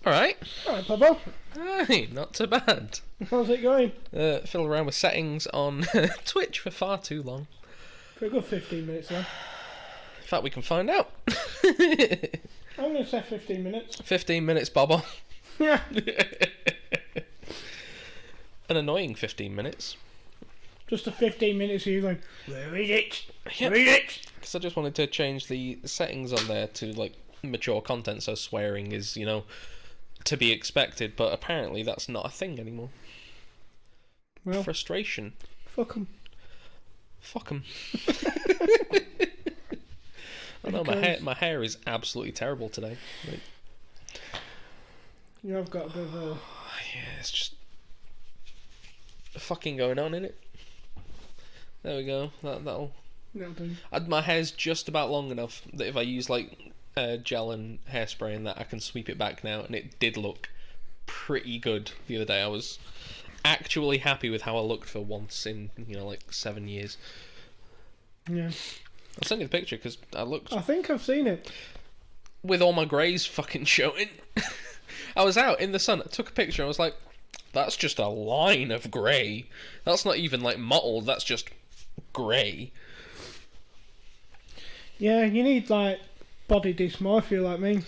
Alright. Alright, Pablo. Aye, not too bad. How's it going? Fiddle around with settings on Twitch for far too long. For a good 15 minutes then. In fact, we can find out. I'm going to say 15 minutes. 15 minutes, Bobo. Yeah. An annoying 15 minutes. Just a 15 minutes of you going, where is it? Yep. Where is it? Because I just wanted to change the settings on there to, like, mature content, so swearing is, you know, to be expected, but apparently that's not a thing anymore. Well, frustration. Fuck 'em. Fuck 'em. I know, my hair is absolutely terrible today. Like, You have got a bit of a... yeah, it's just fucking going on, innit? There we go. That'll... do. My hair's just about long enough that if I use, like, gel and hairspray and that, I can sweep it back now, and it did look pretty good the other day. I was actually happy with how I looked for once in, you know, like 7 years. Yeah. I'll send you the picture because I looked... I think I've seen it. with all my greys fucking showing. I was out in the sun, I took a picture, and I was like, that's just a line of grey. That's not even, like, mottled, that's just grey. Yeah, you need, like, body dysmorphia like me.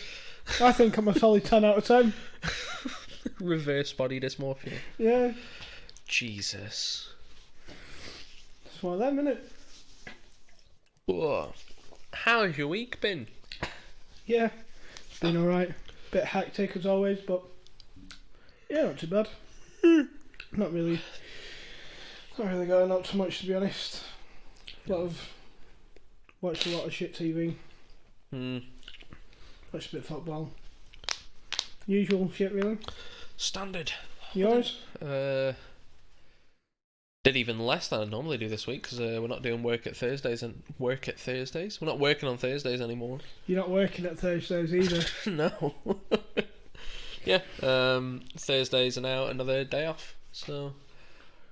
I think I'm a solid 10 out of 10. Reverse body dysmorphia. Yeah. Jesus. It's one of them, innit? Whoa. How's your week been? Yeah. It's been alright. Bit hectic as always, but yeah, not too bad. Not really going up too much, to be honest. Watched a lot of shit TV. Watched a bit of football. Usual shit, really. Standard. Yours? Did even less than I normally do this week because we're not doing work at Thursdays. We're not working on Thursdays anymore. You're not working at Thursdays either. No. Yeah. Thursdays are now another day off. So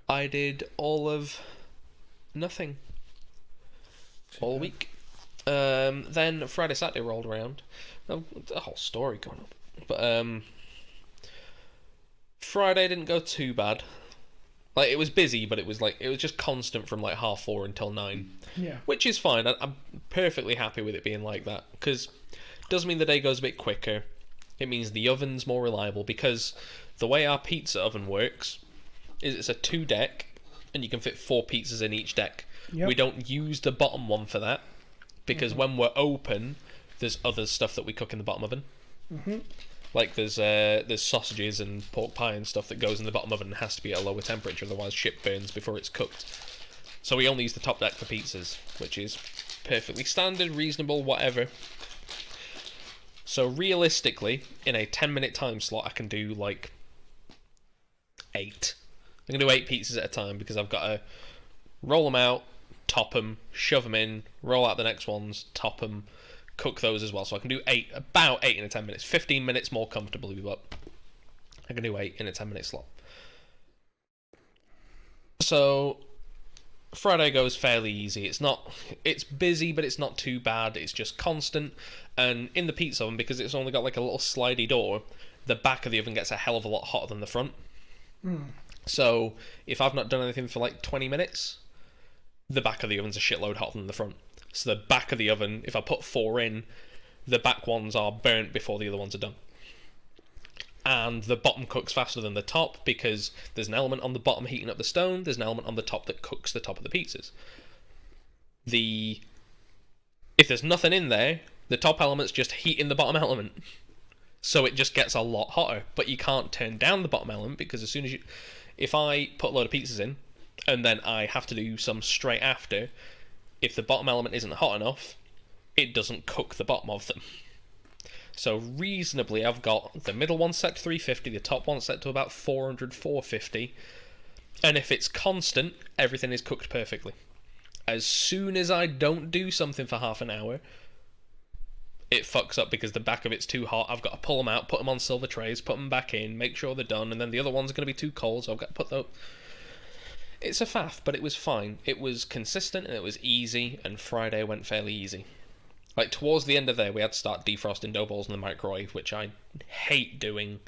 I did all of nothing all week. Then Friday, Saturday rolled around. The whole story going on. But Friday didn't go too bad. Like, it was busy, but it was just constant from like 4:30 until 9. Yeah. Which is fine. I'm perfectly happy with it being like that because it does mean the day goes a bit quicker. It means the oven's more reliable because the way our pizza oven works is it's a 2-deck and you can fit 4 pizzas in each deck. Yep. We don't use the bottom one for that because when we're open, there's other stuff that we cook in the bottom oven. Like there's sausages and pork pie and stuff that goes in the bottom oven and has to be at a lower temperature, otherwise shit burns before it's cooked. So we only use the top deck for pizzas, which is perfectly standard, reasonable, whatever. So realistically, in a 10-minute time slot, I can do like 8. I can do 8 pizzas at a time because I've got to roll them out, top them, shove them in, roll out the next ones, top them, cook those as well. So I can do about 8 in a 10 minutes. 15 minutes more comfortably, but I can do 8 in a 10-minute slot. So Friday goes fairly easy. It's busy, but it's not too bad. It's just constant. And in the pizza oven, because it's only got like a little slidey door, the back of the oven gets a hell of a lot hotter than the front. So if I've not done anything for like 20 minutes, the back of the oven's a shitload hotter than the front. So the back of the oven, if I put 4 in, the back ones are burnt before the other ones are done. And the bottom cooks faster than the top because there's an element on the bottom heating up the stone, there's an element on the top that cooks the top of the pizzas. If there's nothing in there, the top element's just heating the bottom element. So it just gets a lot hotter. But you can't turn down the bottom element because as soon as if I put a load of pizzas in and then I have to do some straight after, if the bottom element isn't hot enough, it doesn't cook the bottom of them. So reasonably, I've got the middle one set to 350, the top one set to about 400, 450. And if it's constant, everything is cooked perfectly. As soon as I don't do something for half an hour, it fucks up because the back of it's too hot. I've got to pull them out, put them on silver trays, put them back in, make sure they're done, and then the other ones are going to be too cold, so I've got to put them... It's a faff, but it was fine. It was consistent and it was easy, and Friday went fairly easy. Like, towards the end of there, we had to start defrosting dough balls in the microwave, which I hate doing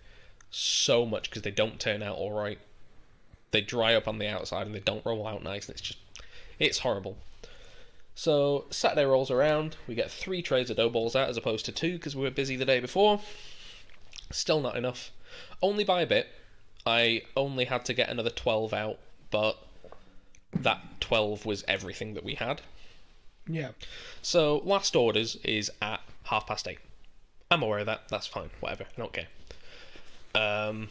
so much because they don't turn out all right. They dry up on the outside and they don't roll out nice, and it's horrible. So Saturday rolls around, we get 3 trays of dough balls out as opposed to 2 because we were busy the day before. Still not enough. Only by a bit. I only had to get another 12 out, but that 12 was everything that we had. Yeah. So last orders is at 8:30. I'm aware of that. That's fine. Whatever. I don't care. And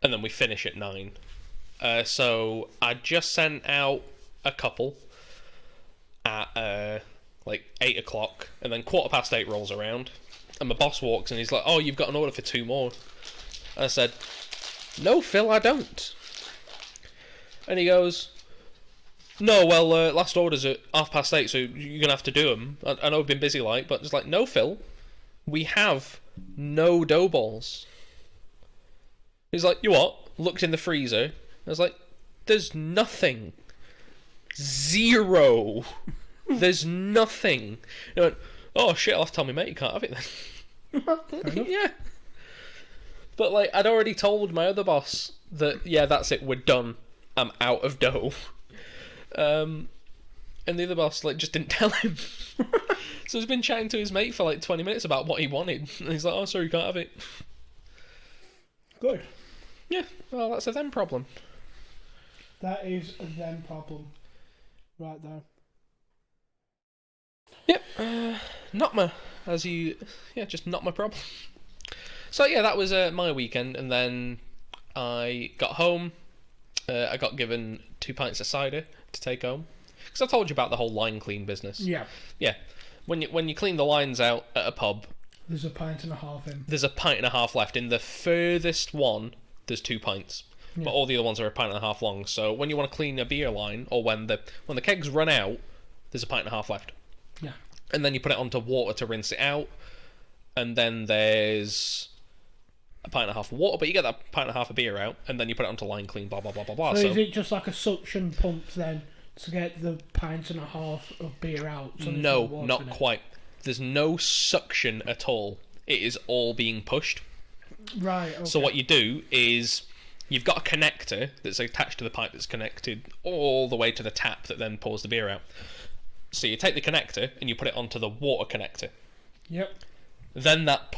then we finish at 9. So I just sent out a couple at like 8 o'clock, and then 8:15 rolls around, and my boss walks and he's like, "Oh, you've got an order for 2 more." And I said, "No, Phil, I don't." And he goes, "No, well, last order's at 8:30, so you're gonna have to do them. I know I've been busy, like, but it's like, no, Phil, we have no dough balls." He's like, "You what?" Looked in the freezer. I was like, "There's nothing. 0. There's nothing." He went, "Oh shit, I'll have to tell my mate you can't have it then." Yeah. But like, I'd already told my other boss that, yeah, that's it, we're done. I'm out of dough. And the other boss like just didn't tell him. So he's been chatting to his mate for like 20 minutes about what he wanted. And he's like, "Oh, sorry, you can't have it." Good. Yeah, well, that's a them problem. That is a them problem. Right there. Yep, not my, just not my problem. So yeah, that was my weekend, and then I got home. I got given 2 pints of cider to take home, because I told you about the whole line clean business. Yeah. Yeah, when you clean the lines out at a pub, there's a pint and a half in. There's a pint and a half left. In the furthest one, there's 2 pints. Yeah. But all the other ones are a pint and a half long. So when you want to clean a beer line, or when the kegs run out, there's a pint and a half left. Yeah. And then you put it onto water to rinse it out, and then there's a pint and a half of water, but you get that pint and a half of beer out, and then you put it onto line clean, blah, blah, blah, blah, blah. So is it just like a suction pump then to get the pint and a half of beer out? So no, not quite. There's no suction at all. It is all being pushed. Right, okay. So what you do is, you've got a connector that's attached to the pipe that's connected all the way to the tap that then pours the beer out. So you take the connector and you put it onto the water connector. Yep. Then that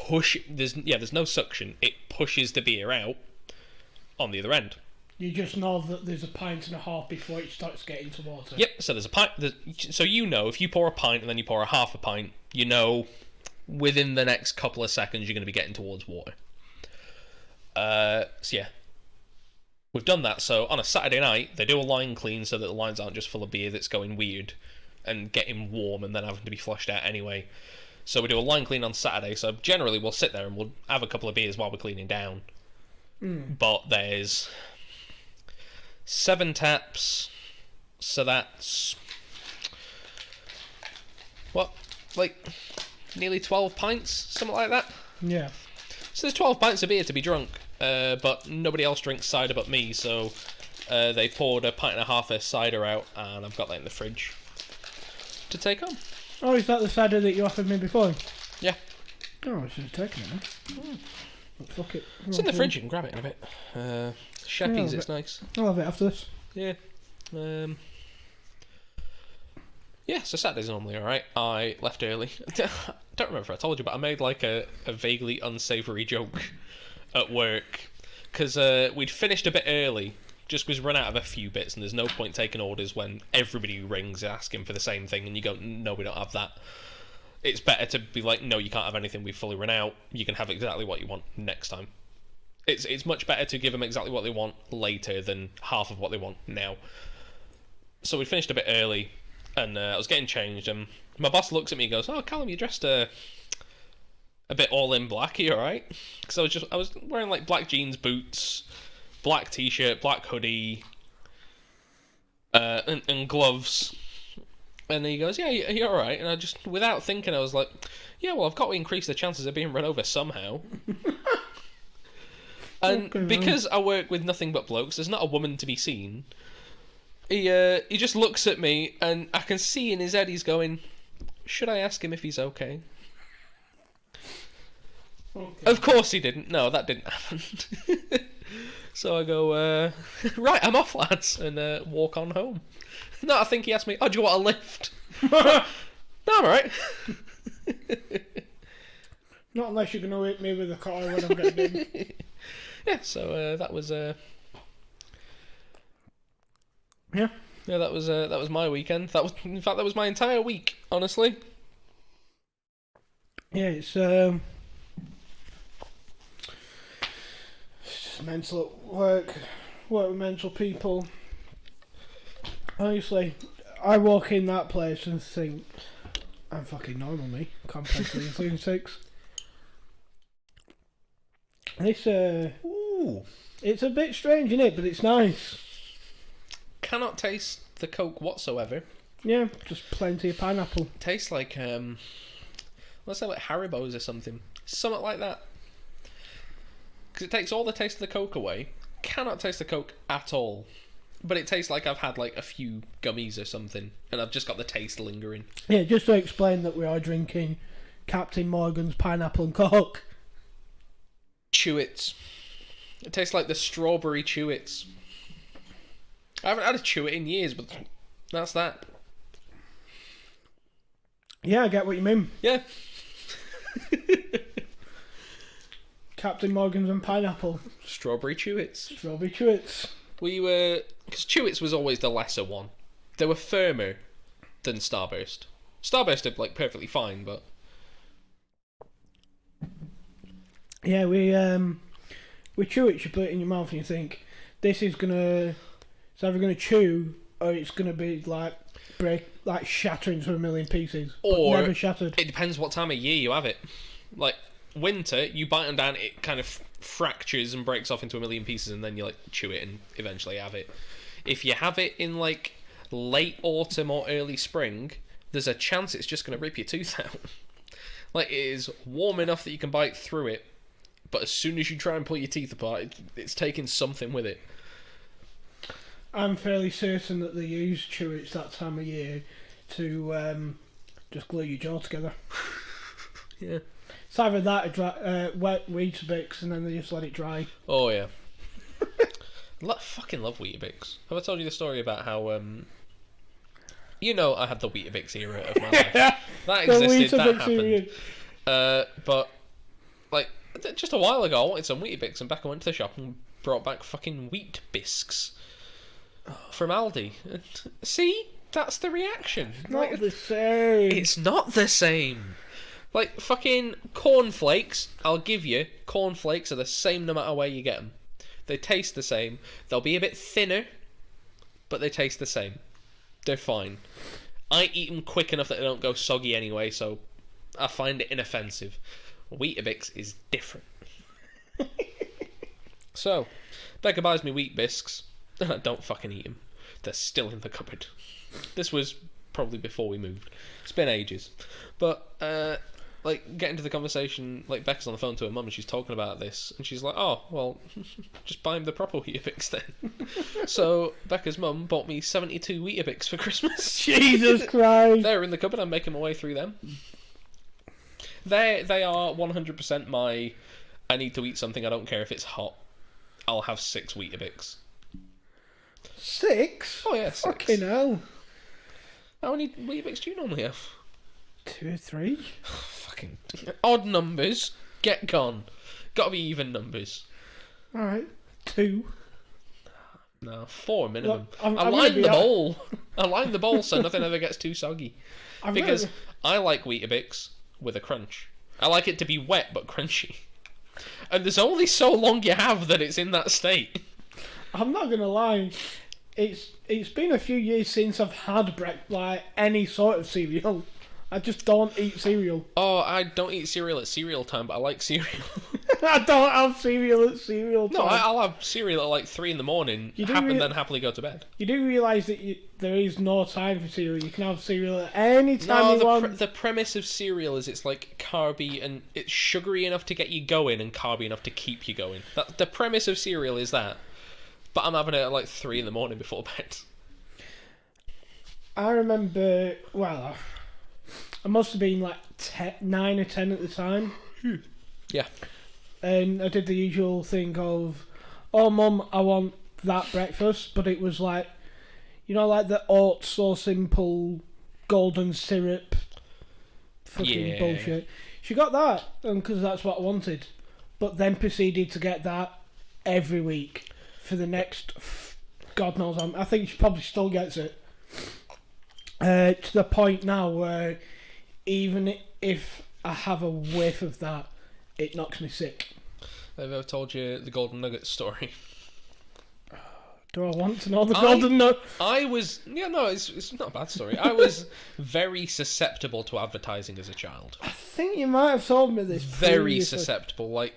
there's no suction. It pushes the beer out on the other end. You just know that there's a pint and a half before it starts getting to water. Yep. So there's a pint. So you know, if you pour a pint and then you pour a half a pint, you know, within the next couple of seconds you're going to be getting towards water. So yeah, we've done that. So on a Saturday night, they do a line clean so that the lines aren't just full of beer that's going weird and getting warm and then having to be flushed out anyway. So we do a line clean on Saturday. So generally we'll sit there and we'll have a couple of beers while we're cleaning down. But there's 7 taps, so that's what, like nearly 12 pints, something like that. Yeah. So there's 12 pints of beer to be drunk, but nobody else drinks cider but me, so they poured a pint and a half of cider out, and I've got that in the fridge to take home. Oh, is that the cider that you offered me before? Yeah. Oh, I should have taken it, man. But fuck it. It's in the fridge, you can grab it in a bit. Sheppies, it's nice. I'll have it after this. Yeah. Yeah, so Saturday's normally alright. I left early. I don't remember if I told you, but I made like a vaguely unsavoury joke at work. Because we'd finished a bit early, just because we run out of a few bits, and there's no point taking orders when everybody rings asking for the same thing, and you go, "No, we don't have that." It's better to be like, "No, you can't have anything, we've fully run out. You can have exactly what you want next time." It's much better to give them exactly what they want later than half of what they want now. So we finished a bit early, and I was getting changed, and my boss looks at me and goes, "Oh, Callum, you dressed a bit all in black. Are you alright?" Because I was wearing like black jeans, boots, black t-shirt, black hoodie, and gloves. And he goes, "Yeah, you're alright." And I just, without thinking, I was like, "Yeah, well, I've got to increase the chances of being run over somehow." And because I work with nothing but blokes, there's not a woman to be seen. He just looks at me, and I can see in his head he's going, should I ask him if he's okay? Okay. Of course he didn't. No, that didn't happen. So I go, right, I'm off, lads, and walk on home. No, I think he asked me, oh, do you want a lift? No, I'm alright. Not unless you're going to hit me with a car when I'm getting in. Yeah, so that was... Yeah. Yeah, that was my weekend. In fact, that was my entire week, honestly. Yeah, it's just mental at work with mental people. Honestly, I walk in that place and think, I'm fucking normal, me, compared to these lunatics. It's a bit strange, isn't it? But it's nice. Cannot taste the Coke whatsoever. Yeah, just plenty of pineapple. Tastes like let's say like Haribo's or something like that. Because it takes all the taste of the Coke away. Cannot taste the Coke at all. But it tastes like I've had like a few gummies or something, and I've just got the taste lingering. Yeah, just to explain that we are drinking Captain Morgan's Pineapple and Coke. Chewits. It tastes like the strawberry Chewits. I haven't had a Chewit in years, but that's that. Yeah, I get what you mean. Yeah. Captain Morgan's and Pineapple. Strawberry Chewits. Strawberry Chewits. We were... Because Chewits was always the lesser one. They were firmer than Starburst. Starburst are, like, perfectly fine, but... Yeah, with Chewits, you put it in your mouth and you think, this is gonna... It's either gonna chew, or it's gonna be, like, shatter into a million pieces. Or... But never shattered. It depends what time of year you have it. Like, winter, you bite them down, it kind of fractures and breaks off into a million pieces, and then you, like, chew it and eventually have it. If you have it in, like, late autumn or early spring, there's a chance it's just going to rip your tooth out. Like, it is warm enough that you can bite through it, but as soon as you try and pull your teeth apart, it's taking something with it. I'm fairly certain that they use Chewits that time of year to just glue your jaw together. Yeah. It's either that or wet Weetabix, and then they just let it dry. Oh, yeah. Fucking love Weetabix. Have I told you the story about how, you know, I had the Weetabix era of my life. That existed, that happened. But, like, just a while ago, I wanted some Weetabix, and back I went to the shop and brought back fucking wheat bisques from Aldi. See? That's the reaction. Not the same. It's not the same. Like, fucking cornflakes, I'll give you, cornflakes are the same no matter where you get them. They taste the same. They'll be a bit thinner, but they taste the same. They're fine. I eat them quick enough that they don't go soggy anyway, so I find it inoffensive. Weetabix is different. So, Becca buys me wheat bisques, and I don't fucking eat them. They're still in the cupboard. This was probably before we moved. It's been ages. But, like, getting to the conversation, like, Becca's on the phone to her mum and she's talking about this, and she's like, oh, well, just buy him the proper Weetabix then. So, Becca's mum bought me 72 Weetabix for Christmas. Jesus Christ. They're in the cupboard, I'm making my way through them. They are 100% my, I need to eat something, I don't care if it's hot. I'll have 6 Weetabix. 6? Oh yeah, 6. Fucking hell. How many Weetabix do you normally have? 2 or 3? Fucking odd numbers. Get gone. Gotta be even numbers. Alright. 2. No, 4 minimum. Look, I line the bowl. I line the bowl so nothing ever gets too soggy. Because I like Weetabix with a crunch. I like it to be wet but crunchy. And there's only so long you have that it's in that state. I'm not gonna lie. It's been a few years since I've had any sort of cereal. I just don't eat cereal. Oh, I don't eat cereal at cereal time, but I like cereal. I don't have cereal at cereal time. No, I'll have cereal at like 3 in the morning, then happily go to bed. You do realise that there is no time for cereal. You can have cereal at any time you want. The premise of cereal is it's like carby and it's sugary enough to get you going and carby enough to keep you going. The premise of cereal is that. But I'm having it at like 3 in the morning before bed. I remember, I must have been like 9 or 10 at the time. Yeah. And I did the usual thing of, oh, Mum, I want that breakfast. But it was like, you know, like the oats so simple, golden syrup, fucking bullshit. She got that, because that's what I wanted. But then proceeded to get that every week for the next, God knows, I think she probably still gets it. To the point now where even if I have a whiff of that, it knocks me sick. Have I ever told you the Golden Nugget story? Do I want to know the Golden Nugget? It's not a bad story. I was very susceptible to advertising as a child. I think you might have told me this. Very susceptible. Like,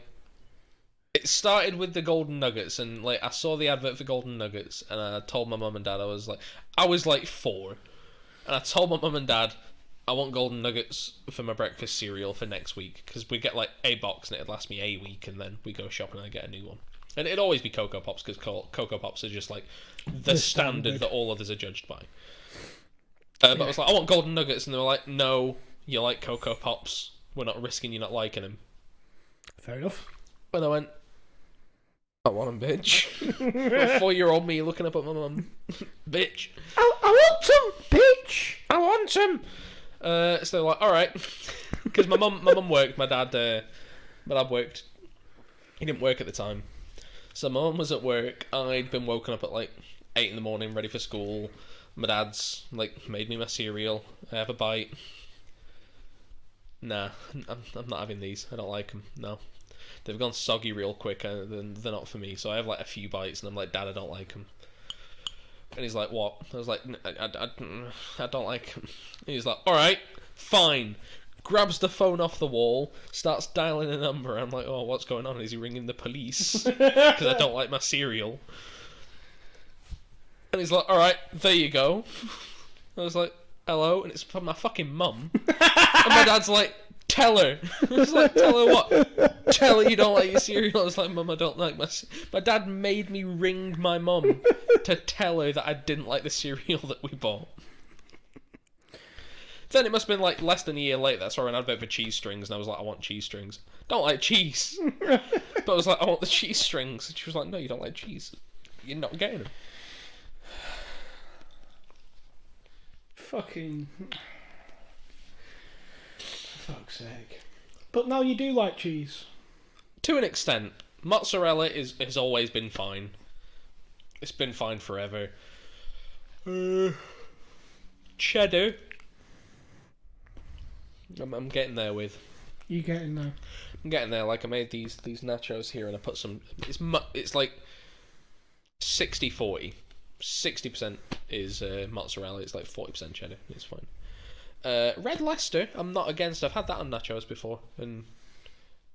it started with the Golden Nuggets, and like I saw the advert for Golden Nuggets, and I told my mum and dad I was like 4, and I told my mum and dad I want Golden Nuggets for my breakfast cereal for next week, because we get like a box and it'd last me a week, and then we go shopping and I get a new one. And it'd always be Cocoa Pops, because Cocoa Pops are just like the standard that all others are judged by. But I was like, I want Golden Nuggets, and they were like, no, you like Cocoa Pops. We're not risking you not liking them. Fair enough. And I went, I want them, bitch. 4-year-old me looking up at my mum. Bitch. I want some, bitch. I want some. So they're like, all right. Because my mum worked. My dad worked. He didn't work at the time. So my mum was at work. I'd been woken up at like 8 in the morning, ready for school. My dad's like made me my cereal. I have a bite. Nah, I'm not having these. I don't like them. No. They've gone soggy real quick, and they're not for me. So I have like a few bites, and I'm like, Dad, I don't like them. And he's like, what? I was like, I don't like them. And he's like, all right, fine. Grabs the phone off the wall, starts dialing a number. I'm like, oh, what's going on? Is he ringing the police? Because I don't like my cereal. And he's like, all right, there you go. I was like, hello? And it's from my fucking mum. And my dad's like, tell her. I was like, tell her what? Tell her you don't like your cereal. I was like, Mum, I don't like my dad made me ring my mum to tell her that I didn't like the cereal that we bought. Then it must have been like less than a year later that I saw an advert for cheese strings, and I was like, I want cheese strings. Don't like cheese. But I was like, I want the cheese strings. And she was like, no, you don't like cheese. You're not getting them. Fucking... For fuck's sake. But now you do like cheese. To an extent. Mozzarella has always been fine. It's been fine forever. Cheddar. I'm getting there with. You getting there? I'm getting there. Like, I made these nachos here, and I put some. It's like 60-40. 60% is mozzarella. It's like 40% cheddar. It's fine. Red Leicester, I'm not against. I've had that on nachos before and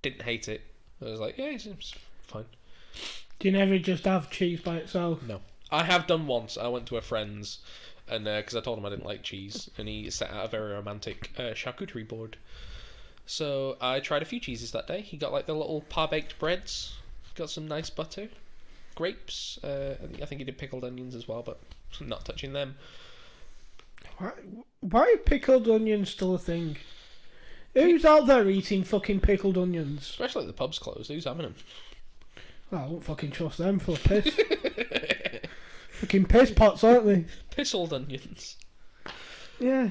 didn't hate it. I was like, yeah, it's fine. Do you never just have cheese by itself? No, I have done once. I went to a friend's, and because I told him I didn't like cheese, and he set out a very romantic charcuterie board. So I tried a few cheeses that day. He got like the little par-baked breads, got some nice butter, grapes. I think he did pickled onions as well, but not touching them. Why are pickled onions still a thing? Who's out there eating fucking pickled onions? Especially the pub's closed. Who's having them? Well, I won't fucking trust them for piss. Fucking piss pots, aren't they? Pissled onions. Yeah.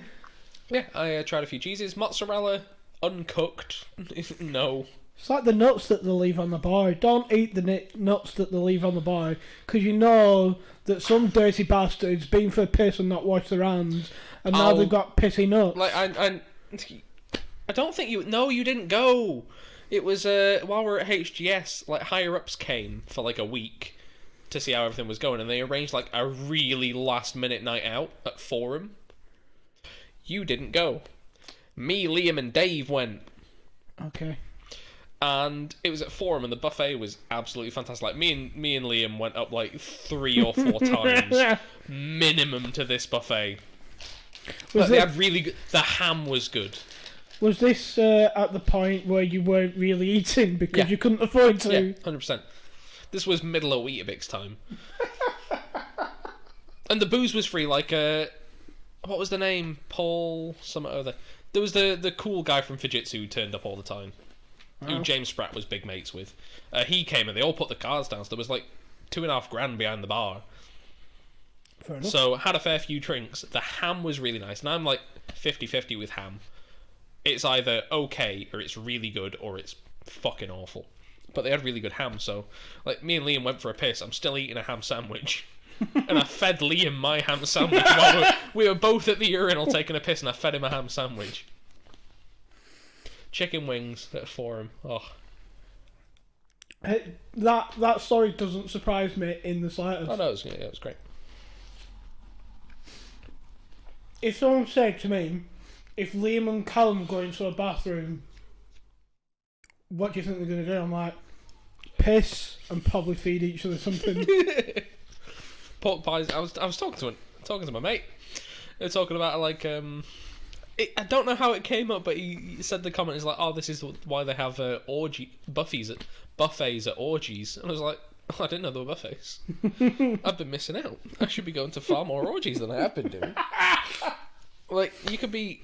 Yeah, I tried a few cheeses. Mozzarella, uncooked. No. It's like the nuts that they leave on the bar. Don't eat the nuts that they leave on the bar, because you know that some dirty bastard's been for a piss and not washed their hands, and now they've got pissy nuts. Like, I don't think you... No, you didn't go. It was, while we were at HGS, like, higher-ups came for, like, a week to see how everything was going, and they arranged, like, a really last-minute night out at Forum. You didn't go. Me, Liam, and Dave went. Okay. And it was at Forum, and the buffet was absolutely fantastic. Like, me and Liam went up, like, 3 or 4 times minimum to this buffet. They had really good... The ham was good. Was this at the point where you weren't really eating because you couldn't afford to? Yeah, 100%. This was middle of Weetabix time. And the booze was free, like, what was the name? Paul something or other. There was the cool guy from Fujitsu who turned up all the time, who Oh. James Spratt was big mates with. He came and they all put the cards down. So there was like $2,500 behind the bar. Fair enough. So had a fair few drinks. The ham was really nice, and I'm like 50-50 with ham. It's either okay or it's really good or it's fucking awful. But they had really good ham, so like me and Liam went for a piss. I'm still eating a ham sandwich. And I fed Liam my ham sandwich while we were both at the urinal taking a piss, and I fed him a ham sandwich. Chicken wings for him. Oh, That story doesn't surprise me in the slightest. oh no, it was great. If someone said to me, if Liam and Callum go into a bathroom, what do you think they're going to do? I'm like, piss and probably feed each other something. Pork pies. I was talking to my mate. They were talking about like I don't know how it came up, but he said the comment is like, oh, this is why they have buffets at orgies, and I was like, oh, I didn't know there were buffets. I've been missing out. I should be going to far more orgies than I have been doing. Like, you could be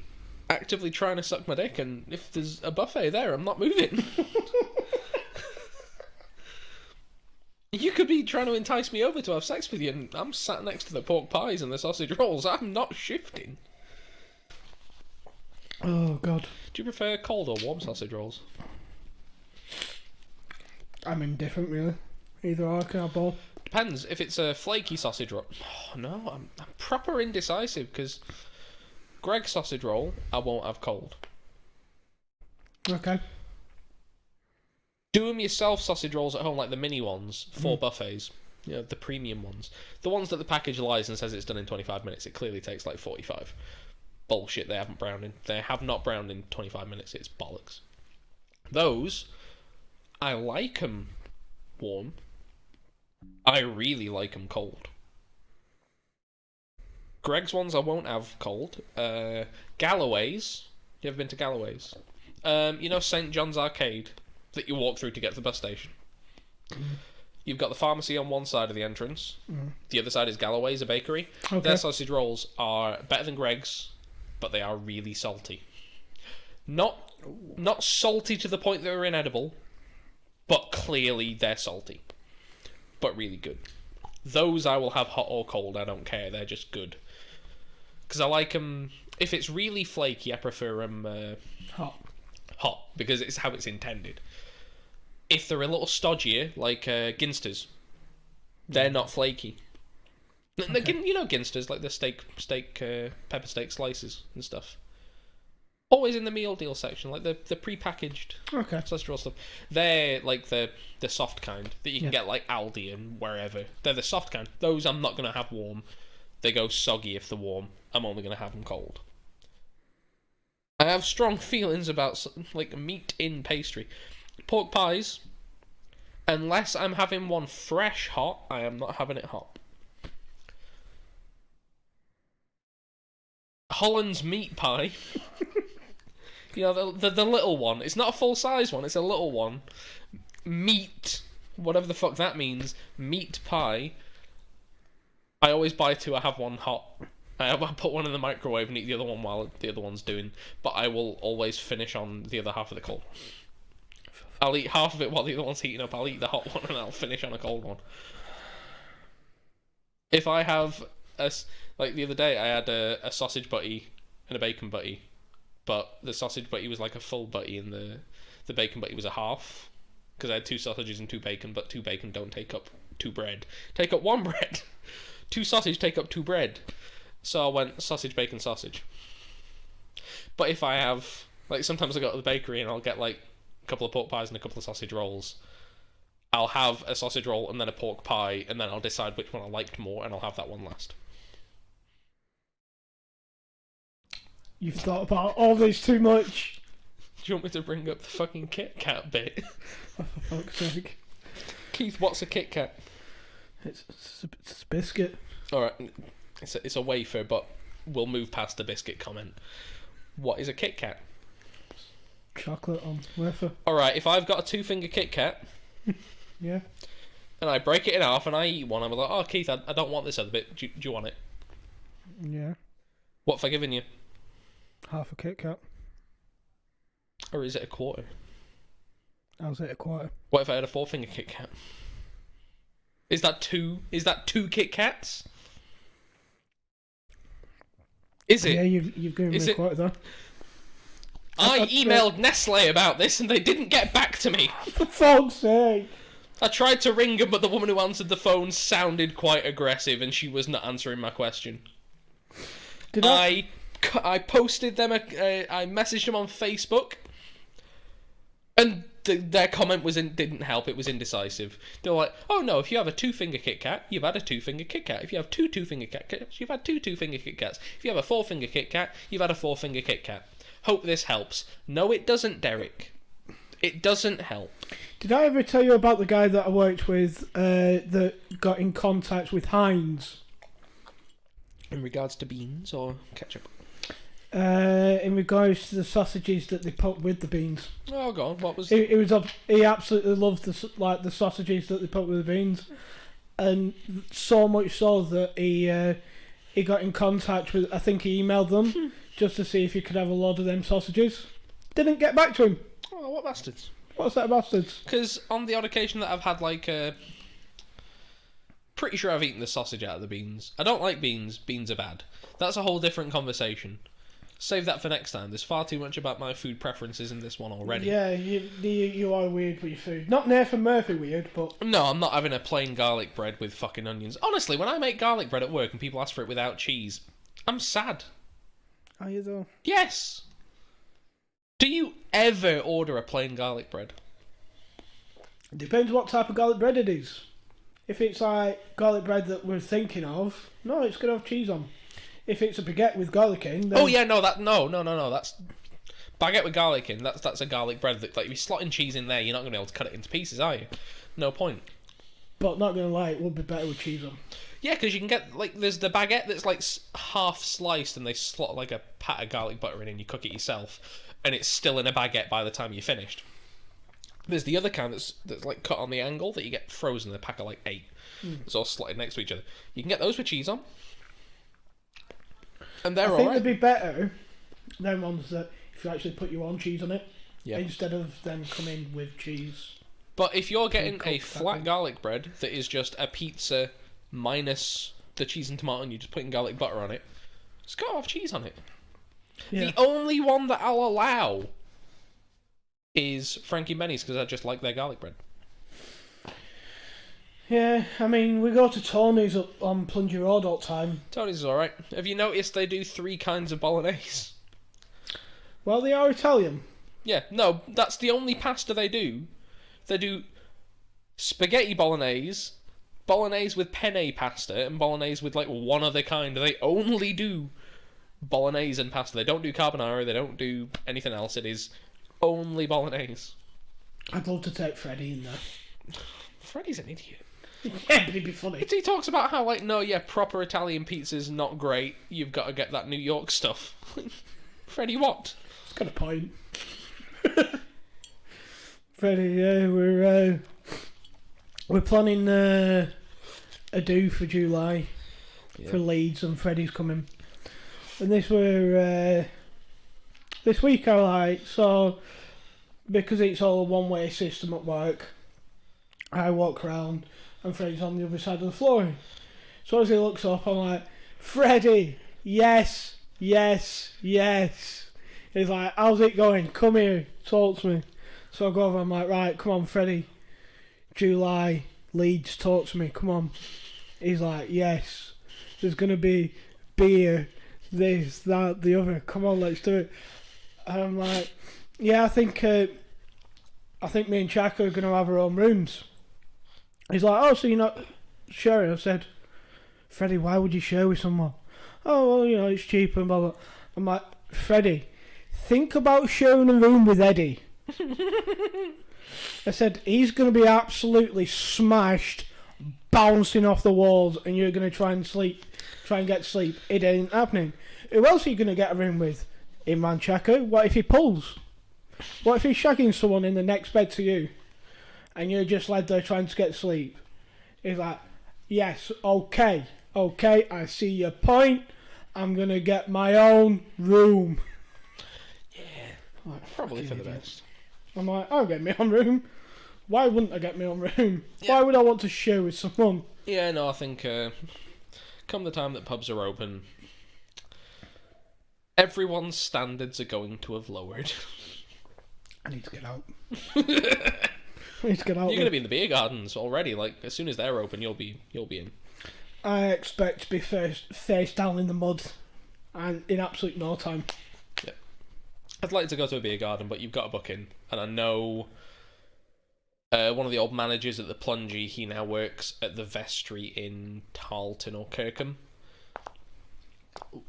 actively trying to suck my dick, and if there's a buffet there, I'm not moving. You could be trying to entice me over to have sex with you, and I'm sat next to the pork pies and the sausage rolls. I'm not shifting. Oh, God. Do you prefer cold or warm sausage rolls? I'm indifferent, really. Either or, I can have both. Depends. If it's a flaky sausage roll... Oh, no, I'm proper indecisive, because Greg's sausage roll, I won't have cold. Okay. Do them yourself sausage rolls at home, like the mini ones, for buffets. You know, the premium ones. The ones that the package lies and says it's done in 25 minutes, it clearly takes like 45. Bullshit, they haven't browned in. They have not browned in 25 minutes, it's bollocks. Those, I like them warm. I really like them cold. Greg's ones I won't have cold. Galloway's. You ever been to Galloway's? You know St. John's Arcade that you walk through to get to the bus station? You've got the pharmacy on one side of the entrance. The other side is Galloway's, a bakery. Okay. Their sausage rolls are better than Greg's, but they are really salty. Not salty to the point that they're inedible, but clearly they're salty. But really good. Those I will have hot or cold, I don't care. They're just good. Because I like them... If it's really flaky, I prefer them hot, because it's how it's intended. If they're a little stodgier, like Ginsters, they're not flaky. Okay. You know Ginsters, like the pepper steak slices and stuff. Always in the meal deal section, like the pre-packaged sausage roll stuff. They're like the soft kind that you can get like Aldi and wherever. They're the soft kind. Those I'm not going to have warm. They go soggy if they're warm. I'm only going to have them cold. I have strong feelings about like meat in pastry. Pork pies, unless I'm having one fresh hot, I am not having it hot. Holland's meat pie. You know, the little one. It's not a full size one, it's a little one. Meat, whatever the fuck that means, meat pie. I always buy two, I have one hot. I put one in the microwave and eat the other one while the other one's doing. But I will always finish on the other half of the cold one. I'll eat half of it while the other one's heating up. I'll eat the hot one and I'll finish on a cold one. If I have like the other day, I had a sausage butty and a bacon butty, but the sausage butty was like a full butty and the bacon butty was a half, because I had 2 sausages and 2 bacon, but 2 bacon don't take up 2 bread. Take up 1 bread. 2 sausage take up 2 bread. So I went sausage, bacon, sausage. But if I have, like, sometimes I go to the bakery and I'll get like a couple of pork pies and a couple of sausage rolls. I'll have a sausage roll and then a pork pie, and then I'll decide which one I liked more, and I'll have that one last. You've thought about all this too much. Do you want me to bring up the fucking Kit Kat bit? Oh, for fuck's sake. Keith, what's a Kit Kat? It's a biscuit. Alright, it's a wafer, but we'll move past the biscuit comment. What is a Kit Kat? Chocolate on wafer. Alright, if I've got a 2-finger Kit Kat... Yeah. And I break it in half and I eat one, I'm like, oh, Keith, I don't want this other bit. Do you want it? Yeah. What have I given you? Half a Kit Kat. Or is it a quarter? How's it a quarter? What if I had a 4-finger Kit Kat? Is that two Kit Kats? Is it? Yeah, you've given me a quarter though. I emailed Nestle about this and they didn't get back to me. For fuck's sake. I tried to ring them, but the woman who answered the phone sounded quite aggressive and she was not answering my question. I posted them, I messaged them on Facebook, and their comment didn't help. It was indecisive. They were like, "Oh no, if you have a 2-finger Kit Kat, you've had a 2-finger Kit Kat. If you have two 2-finger Kit Kats, you've had two 2-finger Kit Kats. If you have a 4-finger Kit Kat, you've had a 4-finger Kit Kat. Hope this helps." No, it doesn't, Derek. It doesn't help. Did I ever tell you about the guy that I worked with that got in contact with Heinz? In regards to beans or ketchup? In regards to the sausages that they put with the beans. Oh god, what was? He absolutely loved the sausages that they put with the beans, and so much so that he got in contact with. I think he emailed them just to see if he could have a load of them sausages. Didn't get back to him. Oh, what bastards! What's that, bastards? Because on the odd occasion that I've had pretty sure I've eaten the sausage out of the beans. I don't like beans. Beans are bad. That's a whole different conversation. Save that for next time. There's far too much about my food preferences in this one already. Yeah, you are weird with your food. Not Nathan Murphy weird, but... No, I'm not having a plain garlic bread with fucking onions. Honestly, when I make garlic bread at work and people ask for it without cheese, I'm sad. Are you though? Yes! Do you ever order a plain garlic bread? Depends what type of garlic bread it is. If it's like garlic bread that we're thinking of, no, it's going to have cheese on. If it's a baguette with garlic in, then... Oh yeah, no, that's baguette with garlic in. That's a garlic bread that, like, if you're slotting cheese in there, you're not going to be able to cut it into pieces, are you? No point. But not going to lie, it would be better with cheese on. Yeah, because you can get, like, there's the baguette that's like half sliced and they slot like a pat of garlic butter in and you cook it yourself, and it's still in a baguette by the time you're finished. There's the other kind that's like cut on the angle that you get frozen in a pack of like 8. It's all slotted next to each other. You can get those with cheese on. And they're alright. I think they'd be better, them ones that if you actually put your own cheese on it, yeah, instead of them coming with cheese. But if you're getting a flat garlic bread that is just a pizza minus the cheese and tomato and you're just putting garlic butter on it, it's got to have cheese on it. Yeah. The only one that I'll allow is Frankie Benny's because I just like their garlic bread. Yeah, I mean, we go to Tony's up on Plungy Road all the time. Tony's is alright. Have you noticed they do 3 kinds of bolognese? Well, they are Italian. Yeah, no, that's the only pasta they do. They do spaghetti bolognese, bolognese with penne pasta, and bolognese with, like, one other kind. They only do bolognese and pasta. They don't do carbonara, they don't do anything else. It is only bolognese. I'd love to take Freddie in there. Freddie's an idiot. Yeah, but he'd be funny. He talks about how, like, no, yeah, proper Italian pizza's not great. You've got to get that New York stuff. Freddie, what? He's got a point. Freddie, yeah, we're planning a do for July for Leeds, and Freddie's coming. And this week I like, so because it's all a one-way system at work, I walk around and Freddie's on the other side of the floor. So as he looks up, I'm like, Freddie, yes, yes, yes. He's like, how's it going? Come here, talk to me. So I go over, I'm like, right, come on, Freddie. July, Leeds, talk to me, come on. He's like, yes, there's going to be beer, this, that, the other. Come on, let's do it. And I'm like, yeah, I think me and Chaka are going to have our own rooms. He's like, oh, so you're not sharing? I said, Freddie, why would you share with someone? Oh, well, you know, it's cheaper and blah, blah. I'm like, Freddie, think about sharing a room with Eddie. I said, he's going to be absolutely smashed, bouncing off the walls, and you're going to try and get sleep. It ain't happening. Who else are you going to get a room with? Imran Chaka? What if he pulls? What if he's shagging someone in the next bed to you? And you're just led there trying to get sleep. He's like, yes, okay, I see your point. I'm going to get my own room. Yeah. Like, Probably for fucking the idiot. best. I'm like, I'll get my own room. Why wouldn't I get my own room? Yeah. Why would I want to share with someone? Yeah, no, I think come the time that pubs are open, everyone's standards are going to have lowered. I need to get out. I need to get out. You're going to be in the beer gardens already. Like, as soon as they're open, you'll be in. I expect to be face down in the mud, and in absolute no time. Yeah. I'd like to go to a beer garden, but you've got to book in. And I know one of the old managers at the Plungy, he now works at the Vestry in Tarleton or Kirkham.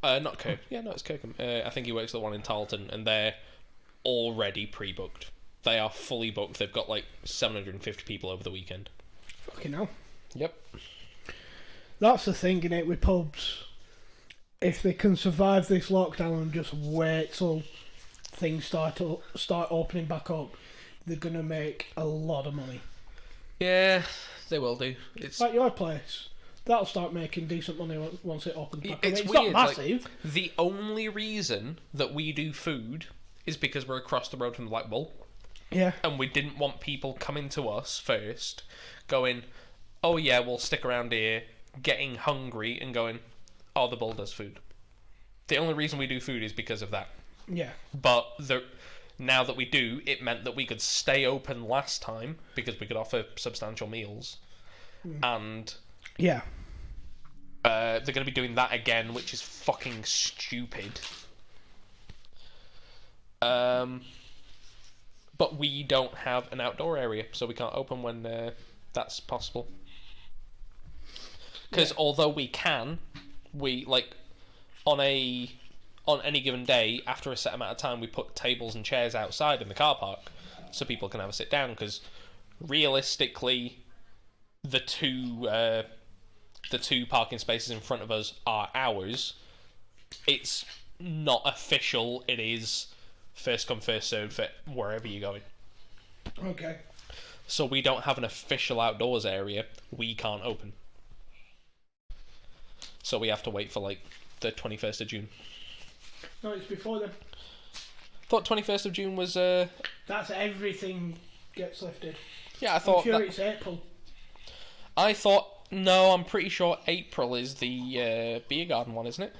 Not Kirkham. Yeah, no, it's Kirkham. I think he works at the one in Tarleton, and they're already pre-booked. They are fully booked. They've got like 750 people over the weekend. Fucking hell. Yep. That's the thing, innit, with pubs. If they can survive this lockdown and just wait till things start opening back up, they're gonna make a lot of money. Yeah, they will do. It's Like your place. That'll start making decent money once it opens back up. It's It's weird, not like, massive. the only reason that we do food is because we're across the road from the Black Bull, Yeah. and we didn't want people coming to us first, going, "Oh yeah, we'll stick around here," getting hungry and going, "Oh, the Bull does food." The only reason we do food is because of that. Yeah. But now that we do, it meant that we could stay open last time because we could offer substantial meals, and Yeah. they're going to be doing that again, which is fucking stupid. But we don't have an outdoor area, so we can't open when that's possible. Because although we can, we like on any given day after a set amount of time, we put tables and chairs outside in the car park so people can have a sit down. Because realistically, the two parking spaces in front of us are ours. It's not official. It is first come, first served for wherever you're going. Okay. So we don't have an official outdoors area. We can't open. So we have to wait for like the 21st of June. No, it's before then. Thought 21st of June was That's everything gets lifted. yeah, I I'm thought sure it's April. no, I'm pretty sure April is the beer garden one, isn't it?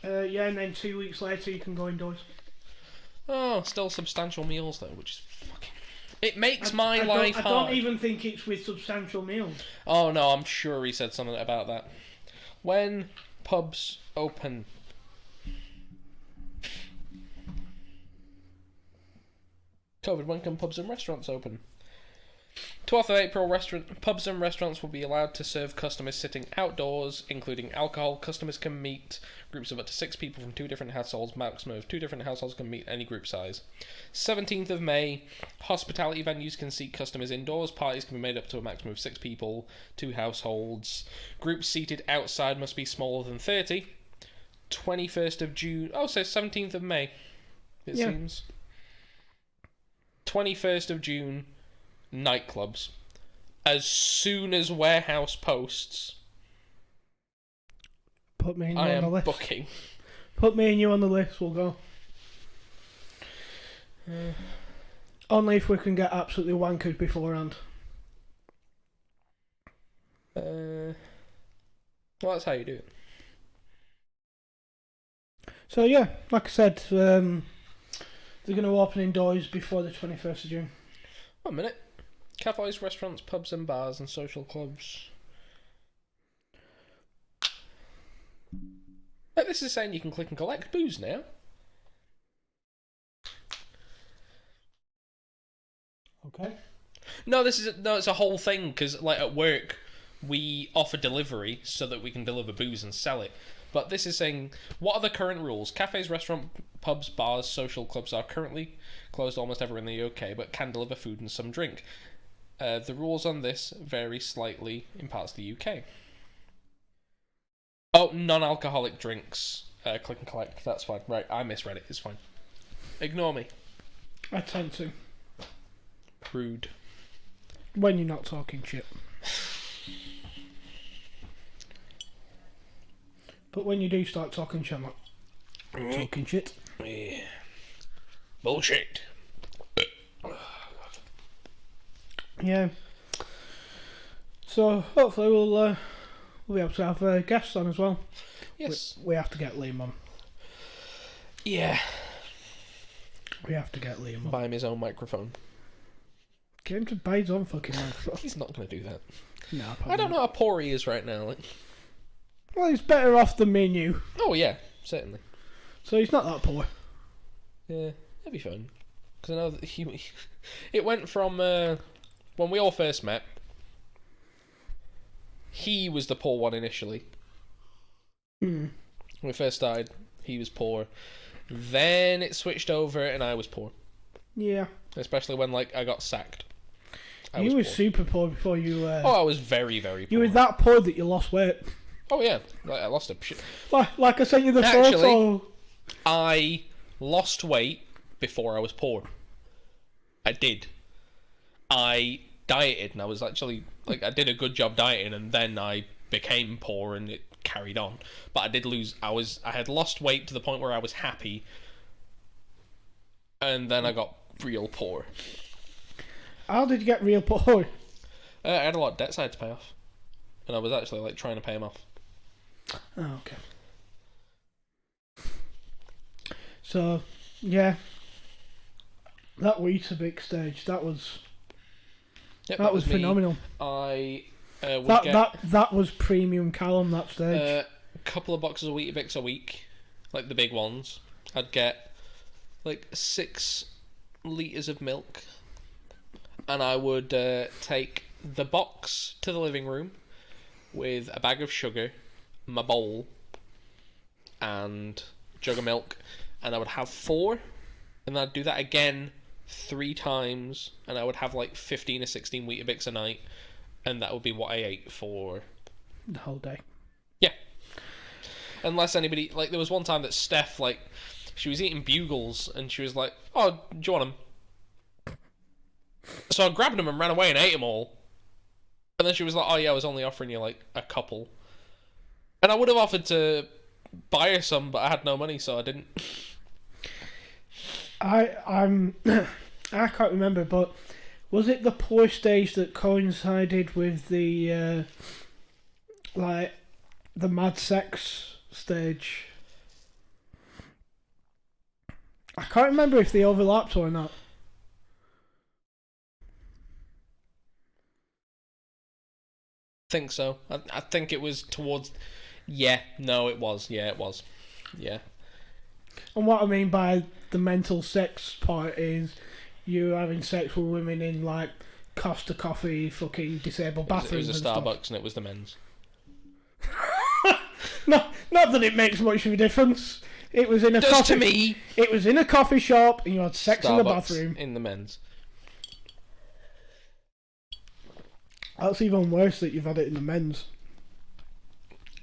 Yeah, and then 2 weeks later you can go indoors. Oh, still substantial meals though, which is fucking. It makes my life hard. I don't even think it's with substantial meals. Oh no, I'm sure he said something about that. When pubs open. COVID, when can pubs and restaurants open? 12th of April, pubs and restaurants will be allowed to serve customers sitting outdoors, including alcohol. Customers can meet groups of up to 6 people from 2 different households. Maximum of 2 different households can meet any group size. 17th of May, hospitality venues can seat customers indoors. Parties can be made up to a maximum of 6 people, 2 households. Groups seated outside must be smaller than 30. 21st of June. Oh, so 17th of May, it seems. 21st of June, nightclubs. As soon as warehouse posts, Put me and you I on the am list. booking. Put me and you on the list, we'll go. Only if we can get absolutely wankered beforehand. Well, that's how you do it. So yeah, like I said, they're going to open indoors before the 21st of June. 1 minute. Cafes, restaurants, pubs and bars and social clubs. But this is saying you can click and collect booze now. Okay. No, it's a whole thing because like at work we offer delivery so that we can deliver booze and sell it. But this is saying, what are the current rules? Cafes, restaurants, pubs, bars, social clubs are currently closed almost everywhere in the UK, but can deliver food and some drink. The rules on this vary slightly in parts of the UK. Oh, non-alcoholic drinks. Click and collect. That's fine. Right, I misread it. It's fine. Ignore me. I tend to. Rude. When you're not talking shit. But when you do start talking shit, I'm like, talking shit. Yeah. Bullshit. Yeah. So hopefully we'll be able to have guests on as well. Yes. We have to get Liam on. Yeah. We have to get Liam on. Buy him his own microphone. Get him to buy his own fucking microphone. He's not going to do that. No, I don't know how poor he is right now. Like... Well, he's better off than me and you. Oh, yeah. Certainly. So he's not that poor. Yeah. That'd be fun. Because I know that it went from... when we all first met, he was the poor one initially. Mm. When we first started, he was poor. Then it switched over and I was poor. Yeah. Especially when, like, I got sacked. You were super poor before you... Oh, I was very, very poor. You were that poor that you lost weight. Oh, yeah. I lost a shit. Like I sent you the Actually, photo. I lost weight before I was poor. I did. I dieted and I was actually... Like, I did a good job dieting and then I became poor and it carried on. But I did lose... I had lost weight to the point where I was happy. And then I got real poor. How did you get real poor? I had a lot of debts I had to pay off. And I was actually, like, trying to pay them off. Oh, okay. So, yeah. That Weetabix stage, that was... Yep, that was me. phenomenal. I would that was premium Callum, that stage. a couple of boxes of Weetabix a week. Like, the big ones. I'd get, like, 6 litres of milk. And I would take the box to the living room with a bag of sugar, my bowl, and jug of milk, and I would have 4, and I'd do that again 3 times, and I would have like 15 or 16 Weetabix a night, and that would be what I ate for the whole day. Yeah. Unless anybody, like, there was one time that Steph, like, she was eating Bugles, and she was like, "Oh, do you want them?" So I grabbed them and ran away and ate them all. And then she was like, "Oh yeah, I was only offering you like a couple." And I would have offered to buy her some, but I had no money, so I didn't. I can't remember, but was it the poor stage that coincided with the like the mad sex stage? I can't remember if they overlapped or not. Think so. I think it was towards... Yeah, no, it was. Yeah, it was. Yeah. And what I mean by the mental sex part is you having sex with women in, like, Costa Coffee fucking disabled bathrooms. It was a Starbucks and it was the men's. Not that it makes much of a difference. It was in a Just coffee... to me! It was in a coffee shop and you had sex in the Starbucks bathroom. in the men's. That's even worse that you've had it in the men's.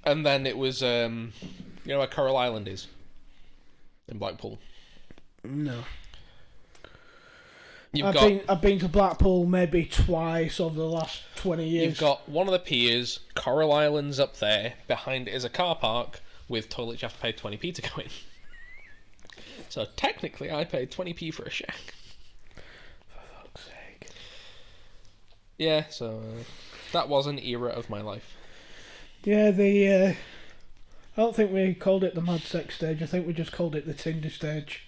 And then it was, you know where Coral Island is? In Blackpool. No. I've been to Blackpool maybe twice over the last 20 years. You've got one of the piers, Coral Island's up there, behind it is a car park with toilets you have to pay 20p to go in. So technically I paid 20p for a shack. For fuck's sake. Yeah, so that was an era of my life. Yeah, I don't think we called it the mad sex stage. I think we just called it the Tinder stage.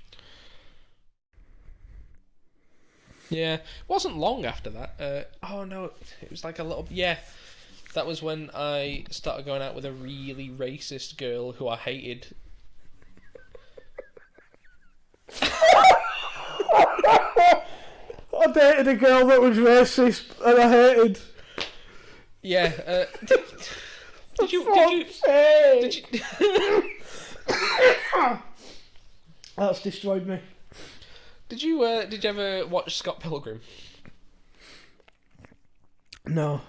Yeah, it wasn't long after that. Oh no, it was like a little... Yeah, that was when I started going out with a really racist girl who I hated. I dated a girl that was racist and I hated. Yeah, did you That's destroyed me. Did you ever watch Scott Pilgrim? No.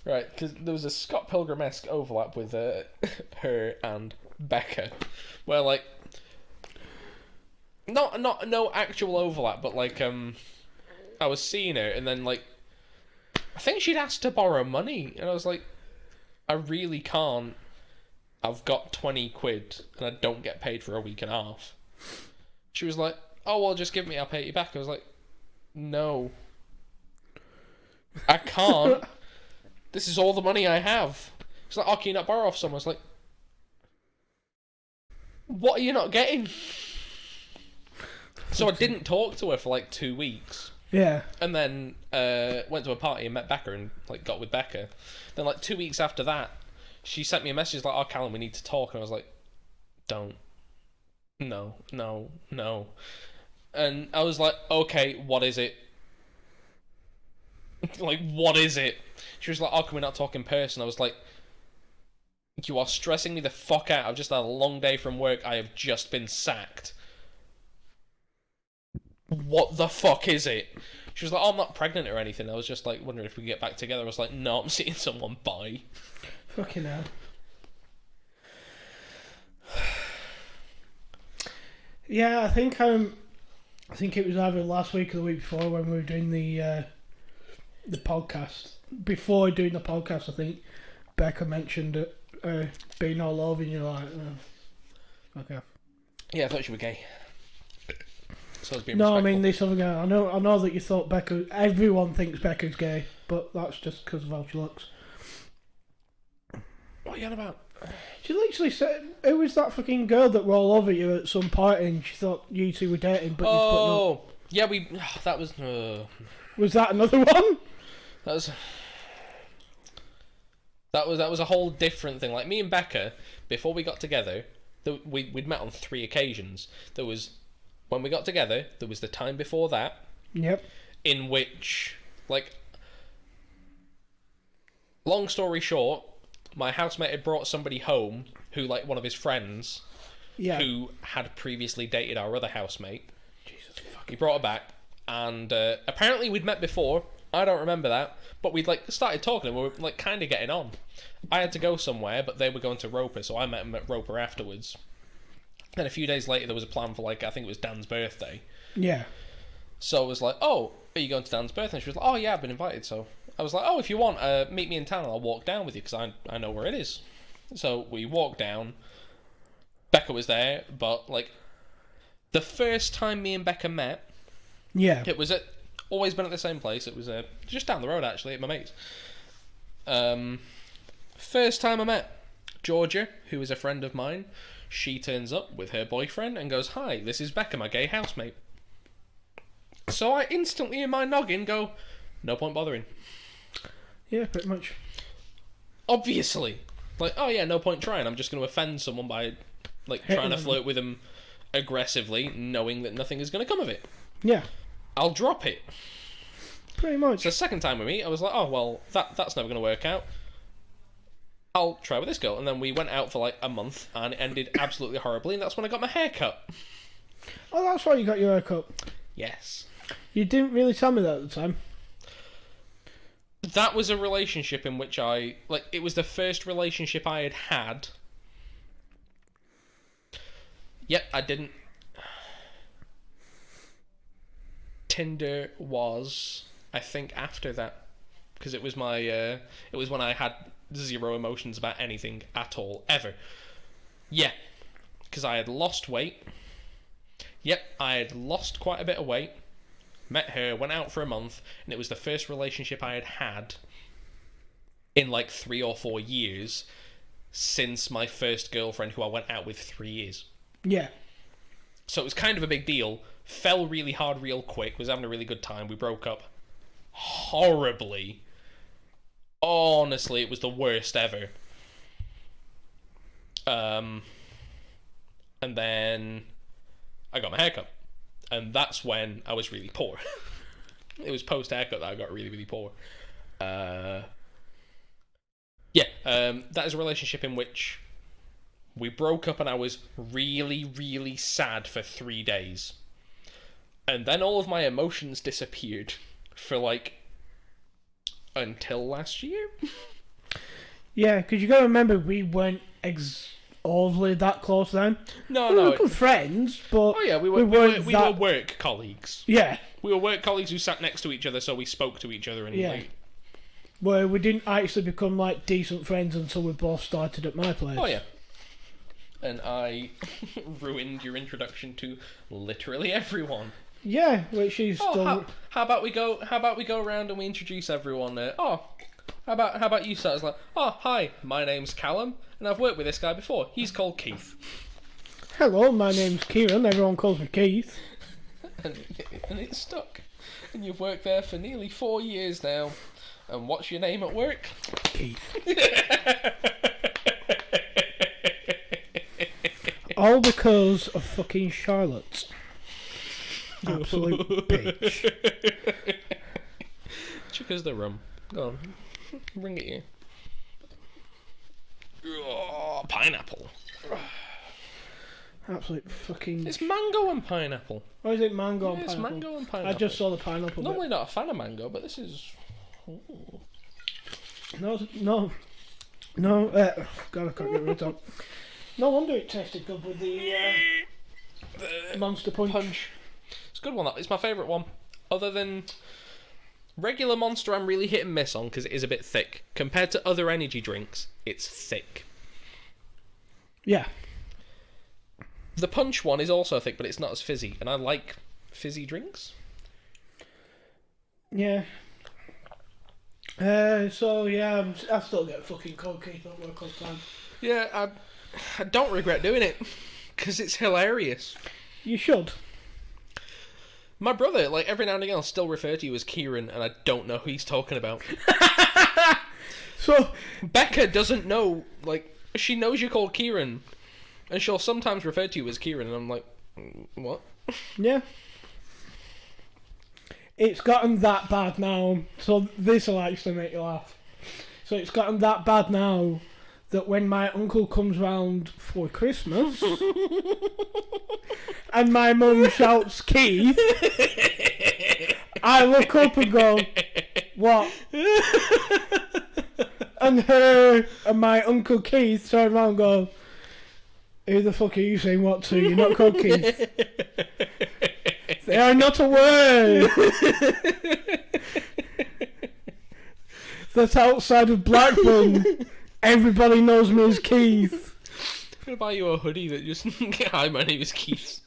Right, because there was a Scott Pilgrim-esque overlap with her and Becca, where like no actual overlap, but like I was seeing her and then like I think she'd asked to borrow money and I was like, I really can't. I've got 20 quid and I don't get paid for a week and a half. She was like, oh, well, just give me, I'll pay you back. I was like, no. I can't. This is all the money I have. She's like, oh, can you not borrow off someone? I was like, what are you not getting? So I didn't talk to her for like 2 weeks. Yeah. And then went to a party and met Becca and like got with Becca. Then like 2 weeks after that, she sent me a message like, oh, Callum, we need to talk. And I was like, don't. No. And I was like, okay, what is it? Like, what is it? She was like, oh, can we not talk in person? I was like, you are stressing me the fuck out. I've just had a long day from work. I have just been sacked. What the fuck is it? She was like, oh, I'm not pregnant or anything. I was just like, wondering if we could get back together. I was like, no, I'm seeing someone. Bye. Fucking hell. Yeah, I think it was either last week or the week before when we were doing the podcast. Before doing the podcast, I think Becca mentioned it being all over, and you're like, oh, okay. Yeah, I thought you were gay. So I was being no, respectful. I mean this other guy. I know that you thought Becca. Everyone thinks Becca's gay, but that's just because of how she looks. What are you on about? She literally said, "Who was that fucking girl that were all over you at some party?" And she thought you two were dating, but you split up. Yeah, that was. Was that another one? That was a whole different thing. Like me and Becca, before we got together, we'd met on 3 occasions. There was when we got together. There was the time before that. Yep. In which, like, long story short, my housemate had brought somebody home who, like, one of his friends, who had previously dated our other housemate. Jesus fucking. He brought her back, and apparently we'd met before. I don't remember that, but we'd like started talking and we were like kind of getting on. I had to go somewhere, but they were going to Roper, so I met them at Roper afterwards. Then a few days later, there was a plan for like I think it was Dan's birthday. Yeah. So I was like, "Oh, are you going to Dan's birthday?" And she was like, "Oh yeah, I've been invited." So I was like, "Oh, if you want, meet me in town, and I'll walk down with you because I know where it is." So we walked down. Becca was there, but like the first time me and Becca met, it was always been at the same place. It was just down the road actually at my mate's. First time I met Georgia, who is a friend of mine. She turns up with her boyfriend and goes, "Hi, this is Becca, my gay housemate." So I instantly in my noggin go, no point bothering. Yeah, pretty much. Obviously. Like, oh yeah, no point trying. I'm just going to offend someone by like trying to flirt with them aggressively, knowing that nothing is going to come of it. Yeah. I'll drop it. Pretty much. So the second time we meet, I was like, oh, well, that's never going to work out. I'll try with this girl. And then we went out for like a month and it ended absolutely horribly, and that's when I got my hair cut. Oh, that's why you got your hair cut. Yes. You didn't really tell me that at the time. That was a relationship in which it was the first relationship I had had. Yep, I didn't. Tinder was, I think, after that, because it was it was when I had zero emotions about anything at all, ever. Yeah, because I had lost weight. Yep, I had lost quite a bit of weight. Met her, went out for a month, and it was the first relationship I had had in like 3 or 4 years since my first girlfriend, who I went out with 3 years. Yeah. So it was kind of a big deal. Fell really hard real quick. Was having a really good time. We broke up horribly. Honestly, it was the worst ever. And then I got my haircut. And that's when I was really poor. It was post-haircut that I got really, really poor. That is a relationship in which we broke up and I was really, really sad for 3 days. And then all of my emotions disappeared for like until last year. Yeah, because you got to remember we weren't overly that close then. No, we were good friends, but we were work colleagues. Yeah, we were work colleagues who sat next to each other, so we spoke to each other and like. Well, we didn't actually become like decent friends until we both started at my place. Oh yeah. and I ruined your introduction to literally everyone. Yeah, which is still... How about we go around and we introduce everyone? How about you start? It's like, hi, my name's Callum, and I've worked with this guy before. He's called Keith. Hello, my name's Kieran. Everyone calls me Keith. and it's stuck. And you've worked there for nearly 4 years now. And what's your name at work? Keith. All because of fucking Charlotte. Absolute bitch. Because the rum. Go on. Bring it here. Oh, pineapple. Absolute fucking... It's mango and pineapple. Or is it mango and It's pineapple? mango and pineapple. I just saw the pineapple Normally not a fan of mango, but this is... Ooh. No. God, I can't get rid of it. No wonder it tasted good with the Monster Punch. It's a good one. It's my favourite one. Other than regular Monster, I'm really hit and miss on because it is a bit thick. Compared to other energy drinks, it's thick. Yeah. The Punch one is also thick, but it's not as fizzy, and I like fizzy drinks. Yeah. So yeah, I still get fucking cold Keith at work all the time. Yeah, I don't regret doing it because it's hilarious. You should. My brother, like, every now and again, I'll still refer to you as Kieran, and I don't know who he's talking about. So Becca doesn't know, like, she knows you're called Kieran, and she'll sometimes refer to you as Kieran, and I'm like, what? yeah. It's gotten that bad now, so this will actually make you laugh. So it's gotten that bad now that when my uncle comes round for Christmas and my mum shouts Keith, I look up and go, what? And her and my uncle Keith turn around and go, who the fuck are you saying what to? You're not called Keith. They are not a word. That's outside of Blackburn. Everybody knows me as Keith. I'm gonna buy you a hoodie that just, hi, my name is Keith.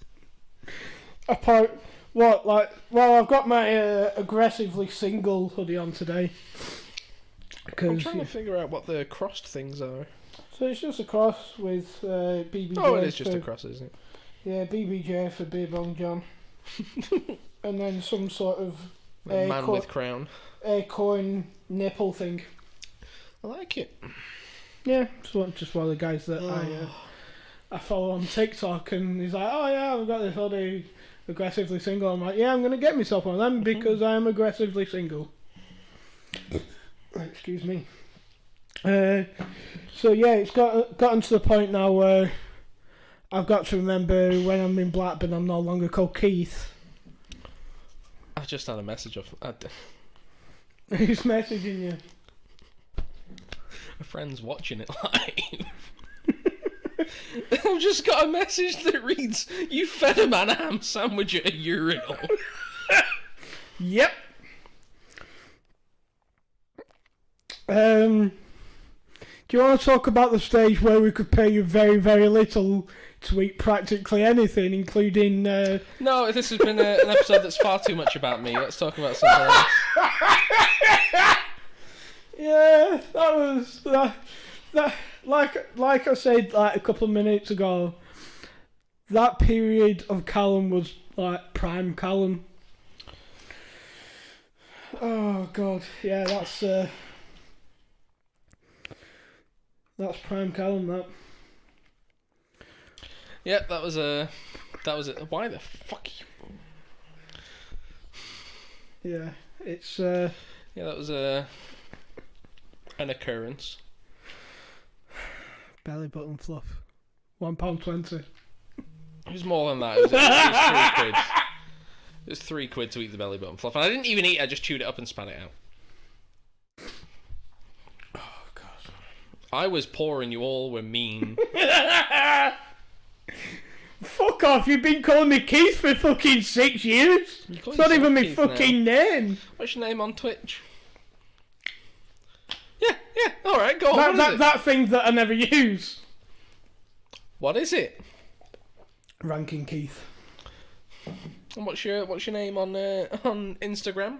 Apart, what, like, well, I've got my aggressively single hoodie on today. I'm trying to figure out what the crossed things are. So it's just a cross with BBJ. Oh, it is just a cross, isn't it? Yeah, BBJ for Beer Bong John. And then some sort of A man with crown. acorn nipple thing. I like it. Yeah, so just one of the guys that I follow on TikTok, and he's like, oh yeah, I've got this hoodie, aggressively single. I'm like, yeah, I'm going to get myself one of them because I am aggressively single. Excuse me. So yeah, it's gotten to the point now where I've got to remember when I'm in Blackburn, I'm no longer called Keith. I just had a message off. Who's messaging you? A friend's watching it live. I've just got a message that reads, "You fed a man a ham sandwich at a urinal." Yep. Do you want to talk about the stage where we could pay you very, very little to eat practically anything, including... No, this has been an episode that's far too much about me. Let's talk about something else. Yeah, that was... That, like I said like a couple of minutes ago, that period of Callum was like prime Callum. Oh, God. Yeah, that's prime Callum, that. Yep, that was a. Why the fuck? Yeah, it's. Yeah, that was an occurrence. Belly button fluff. £1.20. It was more than that. It was £3. It was £3 to eat the belly button fluff, and I didn't even eat it. I just chewed it up and spat it out. Oh, God. I was poor and you all were mean. Fuck off, you've been calling me Keith for fucking 6 years. It's not even my fucking name. What's your name on Twitch? Yeah, alright, go on. That thing that I never use. What is it? Ranking Keith. And what's your name on Instagram?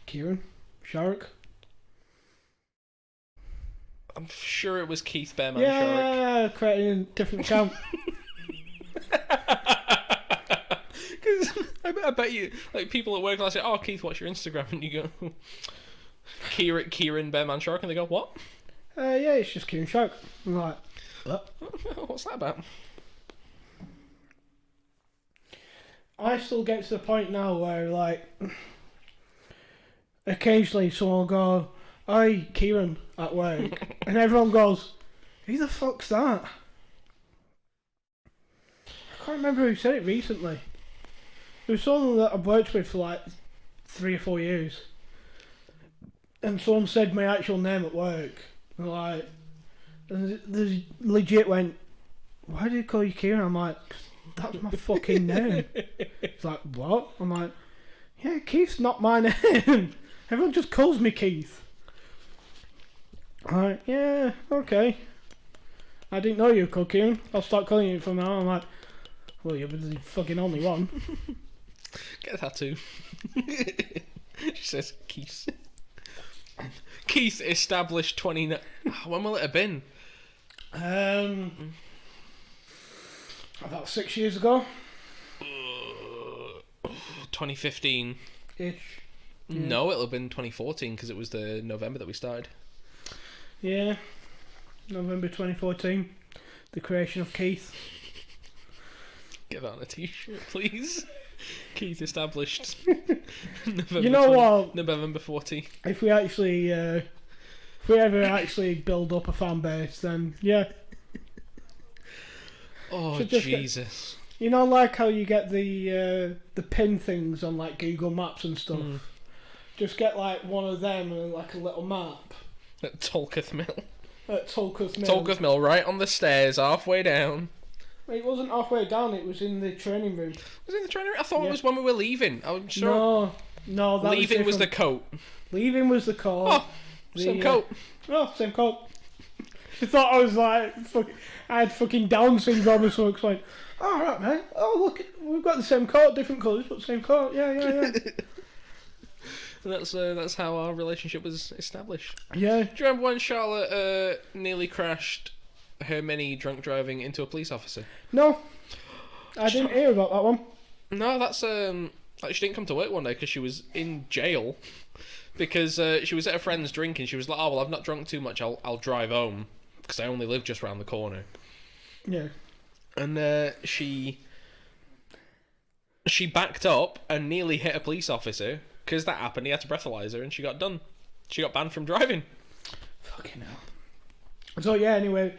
Kieran Shark. I'm sure it was Keith Bearman Shark. Yeah, creating a different account. Because I bet you, like, people at work will say, "Oh, Keith, what's your Instagram?" And you go, Kieran Bearman Shark, and they go, "What?" Yeah, it's just Kieran Shark. I'm like, what? What's that about? I still get to the point now where, like, occasionally someone will go, "Hi, Kieran," at work, and everyone goes, "Who the fuck's that?" I can't remember who said it recently. There was someone that I've worked with for like 3 or 4 years, and someone said my actual name at work. And like, and they legit went, "Why did they call you Kieran?" I'm like, "That's my fucking name." It's like, "What?" I'm like, "Yeah, Keith's not my name. Everyone just calls me Keith." I'm like, "Yeah, okay. I didn't know you were called Kieran. I'll start calling you from now." I'm like, "Well, you're the fucking only one." Get a tattoo. She says Keith. Keith established 29. When will it have been? About 6 years ago. 2015. Ish. Yeah. No, it'll have been 2014 because it was the November that we started. Yeah. November 2014. The creation of Keith. Get that on a t-shirt, please. Keith established. You know what? November 14. If we ever actually build up a fan base, then yeah. Oh, Jesus. You know, like how you get the pin things on like Google Maps and stuff. Just get like one of them and like a little map. At Tolketh Mill. At Tolketh Mill. Tolketh Mill, right on the stairs, halfway down. It wasn't halfway down. It was in the training room. Was it in the training room? I thought it was when we were leaving. I'm sure. No, that leaving was the coat. Leaving was the coat. Oh, same coat. Same coat. She thought I was like, I had fucking Down syndrome or something. Like, "Oh, right, man. Oh, look, we've got the same coat, different colours, but same coat. Yeah. That's how our relationship was established. Yeah. Do you remember when Charlotte nearly crashed her mini drunk driving into a police officer? No, I didn't hear about that one. No, that's like she didn't come to work one day because she was in jail because she was at a friend's drinking. She was like, "Oh well, I've not drunk too much. I'll drive home because I only live just round the corner." Yeah. And she backed up and nearly hit a police officer because that happened. He had to breathalyze her and she got done. She got banned from driving. Fucking hell. So yeah, anyway,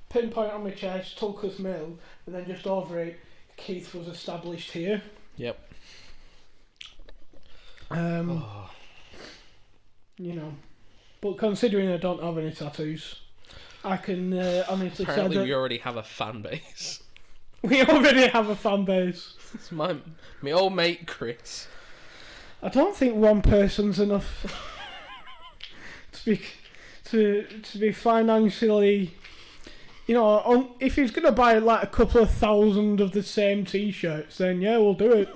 pinpoint on my chest, Tulkus Mill, and then just over it, Keith was established here. Yep. You know, but considering I don't have any tattoos, I can honestly say that we already have a fan base. We already have a fan base. It's my old mate Chris. I don't think one person's enough to be financially, you know, if he's gonna buy like a couple of thousand of the same T-shirts, then yeah, we'll do it.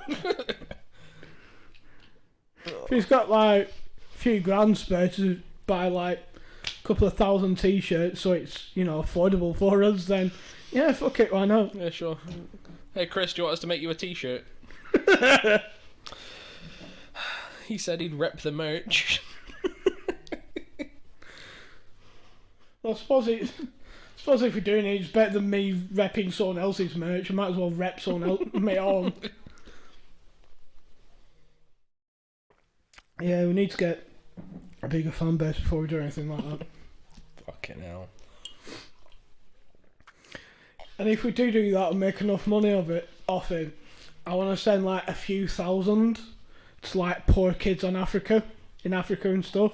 If he's got like a few grand spare to buy like a couple of thousand T-shirts, so it's, you know, affordable for us, then yeah, fuck it, why not? Yeah, sure. Hey Chris, do you want us to make you a T-shirt? He said he'd rep the merch. Well, I suppose if we're doing it, it's better than me repping someone else's merch. I might as well rep someone else, my own. Yeah, we need to get a bigger fan base before we do anything like that. Fucking hell. And if we do that and make enough money off it, I want to send like a few thousand to like poor kids in Africa and stuff.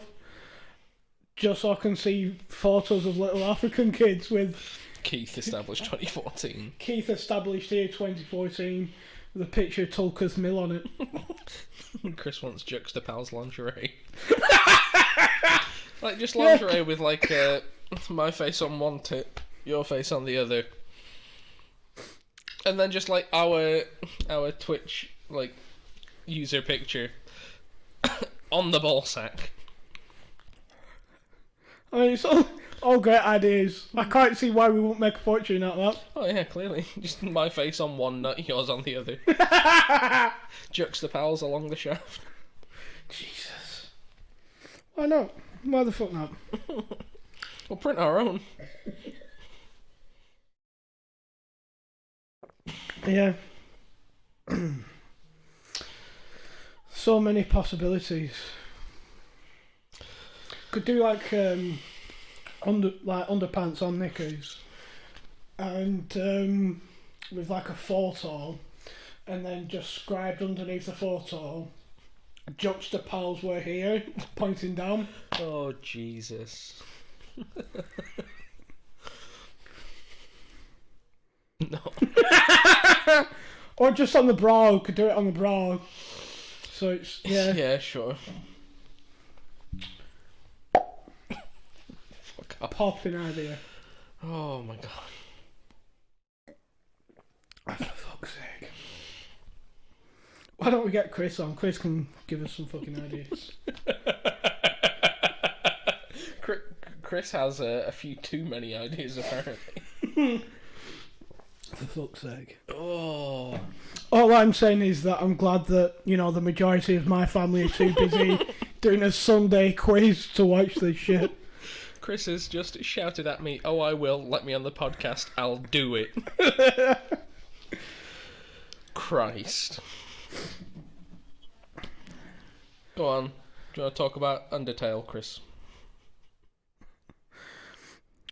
Just so I can see photos of little African kids with Keith established 2014. Keith established here 2014 with a picture of Tulkus Mill on it. Chris wants Juxtapals lingerie. Like just lingerie with like my face on one tip, your face on the other. And then just like our Twitch like user picture on the ball sack. I mean, it's all great ideas. I can't see why we won't make a fortune out of that. Oh yeah, clearly. Just my face on one nut, yours on the other. Juxtapals along the shaft. Jesus. Why not? Why the fuck not? We'll print our own. Yeah. So many possibilities. Could do like underpants on knickers, and with like a photo, and then just scribed underneath the photo, Juxtapals were here, pointing down. Oh Jesus. No. Or just on the bra. Could do it on the bra. So it's Yeah, sure. Fuck off. Popping idea. Oh my god. Oh, for fuck's sake. Why don't we get Chris on? Chris can give us some fucking ideas. Chris has a few too many ideas apparently. For fuck's sake. Oh. All I'm saying is that I'm glad that, you know, the majority of my family are too busy doing a Sunday quiz to watch this shit. Chris has just shouted at me, "Oh, I will. Let me on the podcast. I'll do it." Christ. Go on. Do you want to talk about Undertale, Chris?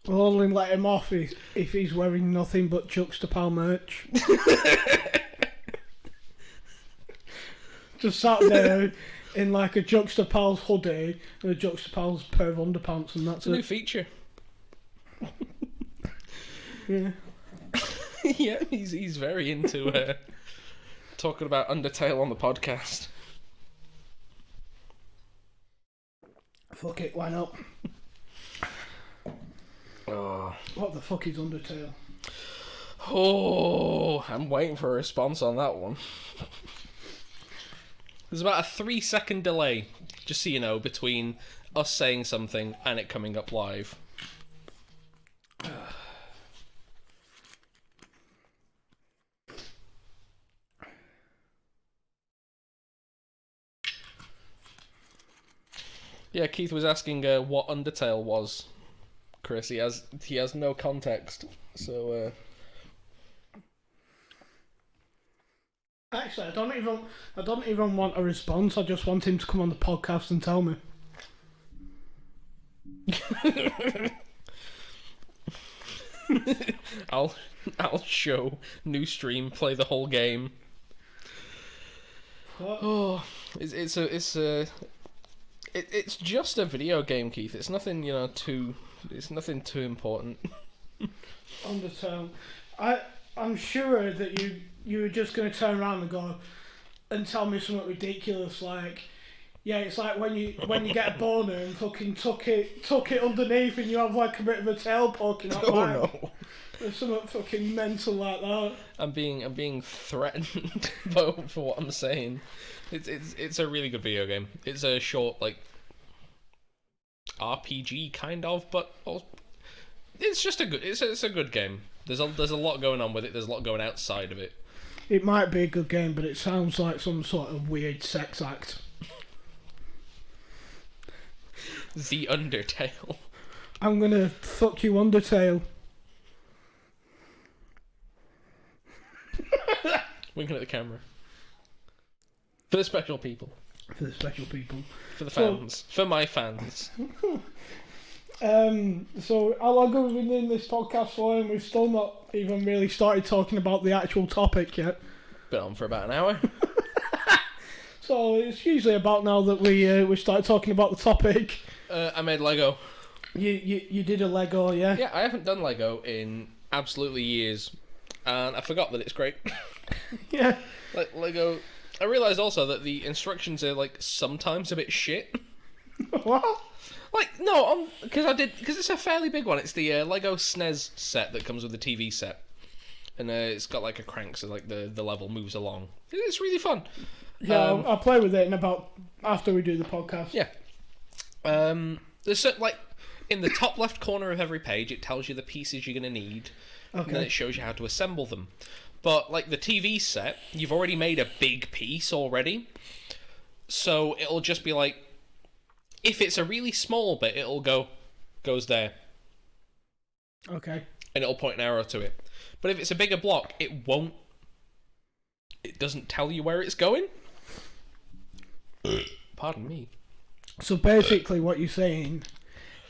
We'll only let him off if he's wearing nothing but Juxtapal merch. Just sat there in like a Juxtapals hoodie and a Juxtapals pair of underpants, and that's New it. feature. Yeah. Yeah, he's very into talking about Undertale on the podcast. Fuck it, why not? Oh. What the fuck is Undertale? Oh, I'm waiting for a response on that one. There's about a 3-second delay, just so you know, between us saying something and it coming up live. Yeah, Keith was asking what Undertale was. Chris, he has no context, so. Actually, I don't even want a response. I just want him to come on the podcast and tell me. I'll show new stream, play the whole game. What? Oh, it's just a video game, Keith. It's nothing, it's nothing too important. Undertale. I'm sure that you were just going to turn around and go and tell me something ridiculous like, yeah, it's like when you get a boner and fucking tuck it underneath and you have like a bit of a tail poking out. Oh no. There's something fucking mental like that. I'm being threatened for what I'm saying. It's a really good video game. It's a short like RPG kind of, but it's just it's a good game. There's a lot going on with it. There's a lot going outside of it. It might be a good game, but it sounds like some sort of weird sex act. The Undertale. I'm gonna fuck you, Undertale. Winking at the camera. For the special people. For the special people. For the fans. For my fans. So how long have we been doing this podcast for, and we've still not even really started talking about the actual topic yet. Been on for about an hour. So it's usually about now that we start talking about the topic. I made Lego. You did a Lego, yeah? Yeah, I haven't done Lego in absolutely years, and I forgot that it's great. Yeah. Like Lego, I realised also that the instructions are like sometimes a bit shit. What? Like no, because it's a fairly big one. It's the Lego SNES set that comes with the TV set, and it's got like a crank, so like the level moves along. It's really fun. Yeah, I'll play with it after we do the podcast. Yeah. There's certain, like, in the top left corner of every page, it tells you the pieces you're going to need, and then it shows you how to assemble them. But, like, the TV set, you've already made a big piece already, so it'll just be like, if it's a really small bit, goes there. Okay. And it'll point an arrow to it. But if it's a bigger block, it doesn't tell you where it's going. Pardon me. So basically what you're saying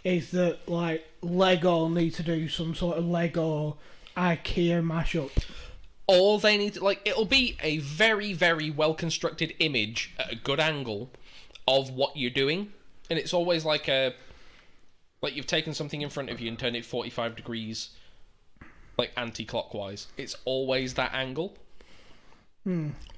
is that, like, Lego need to do some sort of Lego IKEA mashup. All they need to, like, it'll be a very, very well-constructed image at a good angle of what you're doing. And it's always like you've taken something in front of you and turned it 45 degrees, like, anti-clockwise. It's always that angle.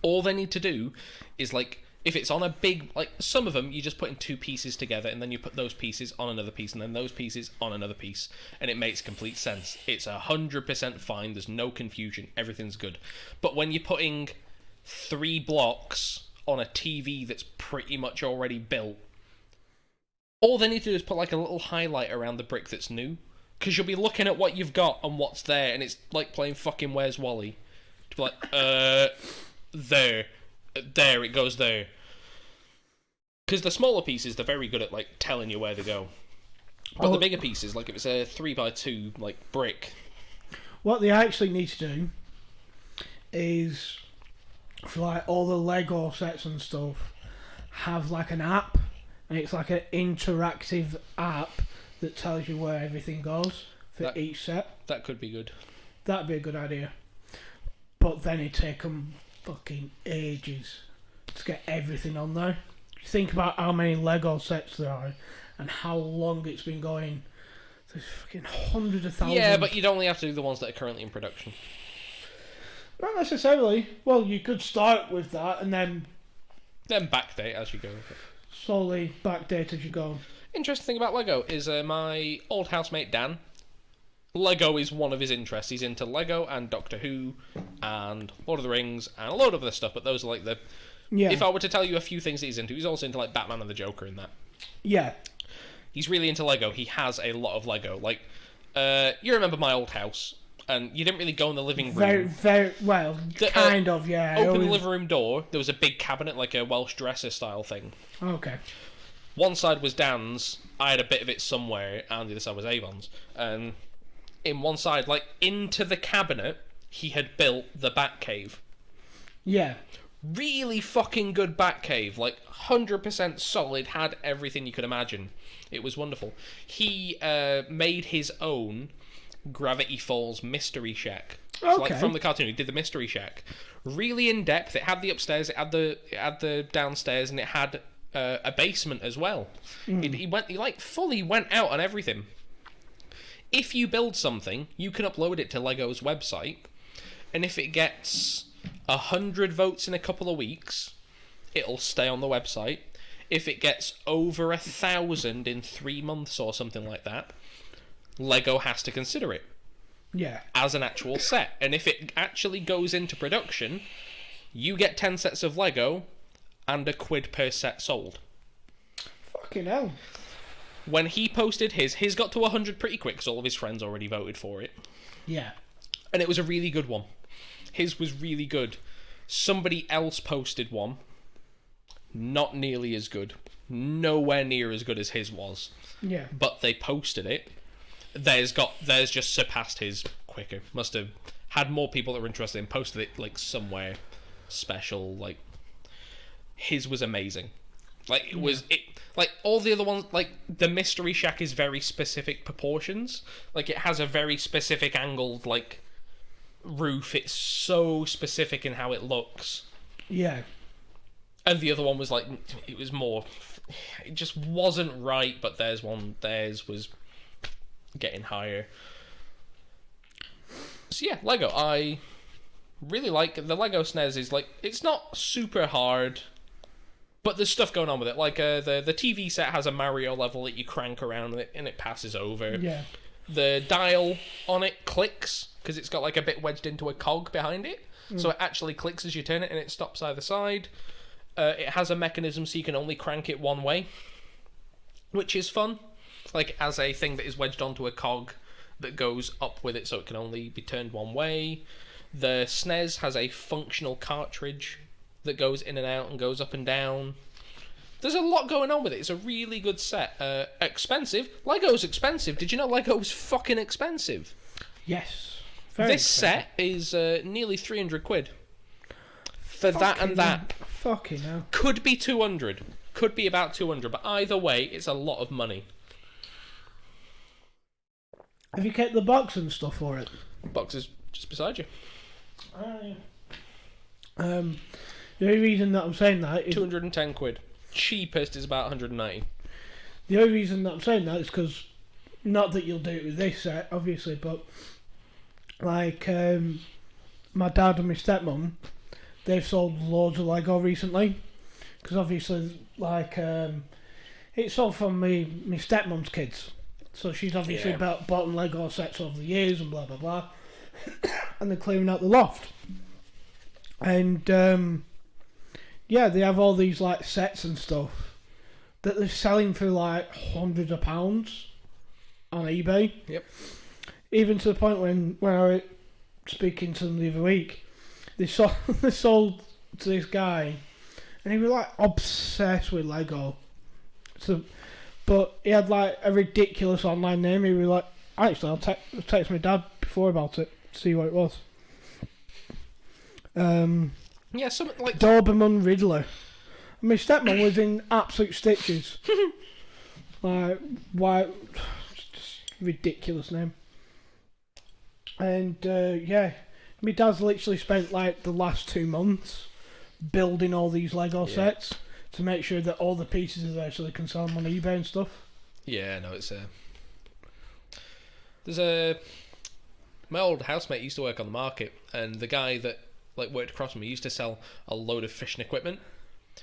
All they need to do is, like, if it's on a big, like, some of them, you just put in two pieces together, and then you put those pieces on another piece, and then those pieces on another piece, and it makes complete sense. It's 100% fine. There's no confusion. Everything's good. But when you're putting 3 blocks on a TV that's pretty much already built, all they need to do is put, like, a little highlight around the brick that's new, because you'll be looking at what you've got and what's there, and it's like playing fucking Where's Wally? To be like, there, it goes there. Because the smaller pieces, they're very good at, like, telling you where to go. But the bigger pieces, like if it's a 3x2, like, brick. What they actually need to do is, for, like, all the Lego sets and stuff, have, like, an app. And it's like an interactive app that tells you where everything goes for each set. That could be good. That'd be a good idea. But then it'd take them fucking ages to get everything on there. Think about how many Lego sets there are and how long it's been going. There's fucking hundreds of thousands. Yeah, but you'd only have to do the ones that are currently in production. Not necessarily. Well, you could start with that and then backdate as you go. Slowly backdate as you go. Interesting thing about Lego is my old housemate Dan. Lego is one of his interests. He's into Lego and Doctor Who and Lord of the Rings and a load of other stuff, but those are like the... Yeah. If I were to tell you a few things that he's into, he's also into, like, Batman and the Joker and that. Yeah. He's really into Lego. He has a lot of Lego. Like, you remember my old house, and you didn't really go in the living room. Very well, kind of, yeah. Open the living room door, there was a big cabinet, like a Welsh dresser style thing. Okay. One side was Dan's, I had a bit of it somewhere, and the other side was Avon's. And in one side, like, into the cabinet, he had built the Batcave. Yeah. Really fucking good Batcave, like 100% solid, had everything you could imagine. It was wonderful. He made his own Gravity Falls Mystery Shack. Okay. So, like, from the cartoon, he did the Mystery Shack. Really in depth. It had the upstairs, it had the downstairs, and it had a basement as well. He like fully went out on everything. If you build something, you can upload it to Lego's website, and if it gets 100 votes in a couple of weeks, it'll stay on the website. If it gets over 1,000 in 3 months or something like that, Lego has to consider it. Yeah. As an actual set. And if it actually goes into production, you get 10 sets of Lego and £1 per set sold. Fucking hell. When he posted his got to 100 pretty quick because all of his friends already voted for it. Yeah. And it was a really good one. His was really good. Somebody else posted one. Not nearly as good. Nowhere near as good as his was. Yeah. But they posted it. Theirs just surpassed his quicker. Must have had more people that were interested and posted it, like, somewhere special. Like, his was amazing. Like, like, all the other ones, like, the Mystery Shack is very specific proportions. Like, it has a very specific angled, like, roof. It's so specific in how it looks. Yeah. And the other one was, like, it was more... It just wasn't right, but theirs was getting higher. So, yeah, Lego. I really like... The Lego SNES is, like... It's not super hard... But there's stuff going on with it. Like, the TV set has a Mario level that you crank around and it passes over. Yeah. the dial on it clicks because it's got like a bit wedged into a cog behind it. So it actually clicks as you turn it, and it stops either side. It has a mechanism so you can only crank it one way, which is fun. Like, as a thing that is wedged onto a cog that goes up with it, so it can only be turned one way. The SNES has a functional cartridge that goes in and out and goes up and down. There's a lot going on with it. It's a really good set. Expensive. Lego's expensive. Did you know Lego was fucking expensive? Yes. This set is nearly 300 quid. For that and that. Fucking hell. Could be 200. Could be about 200. But either way, it's a lot of money. Have you kept the box and stuff for it? Box is just beside you. The only reason that I'm saying that is 210 quid. Cheapest is about 190. the only reason that I'm saying that is because, not that you'll do it with this set, obviously, but like my dad and my stepmom, they've sold loads of Lego recently, because obviously like it's all from my stepmom's kids, so she's obviously bought them Lego sets over the years and blah blah blah, and they're clearing out the loft, and yeah, they have all these like sets and stuff that they're selling for like hundreds of pounds on eBay. Yep. Even to the point when I was speaking to them the other week, they sold to this guy, and he was like obsessed with Lego. So, but he had like a ridiculous online name. He was like, actually, I'll text my dad before about it, see what it was. Yeah, something like Doberman Riddler. And my stepmom was in absolute stitches. Like, why? Just ridiculous name. And yeah, my dad's literally spent like the last 2 months building all these Lego sets to make sure that all the pieces are there so they can sell them on eBay and stuff. Yeah, no, it's there's my old housemate used to work on the market, and the guy that like worked across from me used to sell a load of fishing equipment,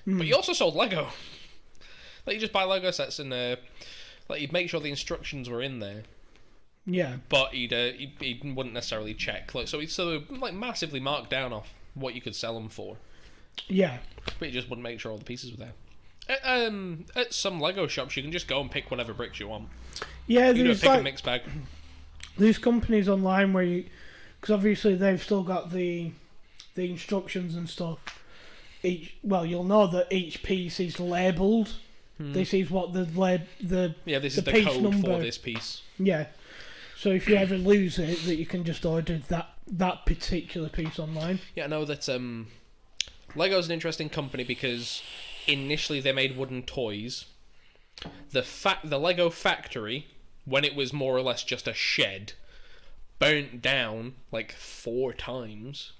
but he also sold Lego. Like, you just buy Lego sets and like you'd make sure the instructions were in there. Yeah, But he wouldn't necessarily check. Like, so he'd sort of like massively mark down off what you could sell them for. yeah, But he just wouldn't make sure all the pieces were there. At some Lego shops, you can just go and pick whatever bricks you want. yeah. You do a There's pick like and mix bag. these companies online where you, because obviously they've still got the instructions and stuff. You'll know that each piece is labelled. This is what this is the piece code number for this piece. Yeah. So if you ever lose it, that you can just order that particular piece online. Yeah, I know that Lego's an interesting company because initially they made wooden toys. The Lego factory, when it was more or less just a shed, burnt down like 4 times.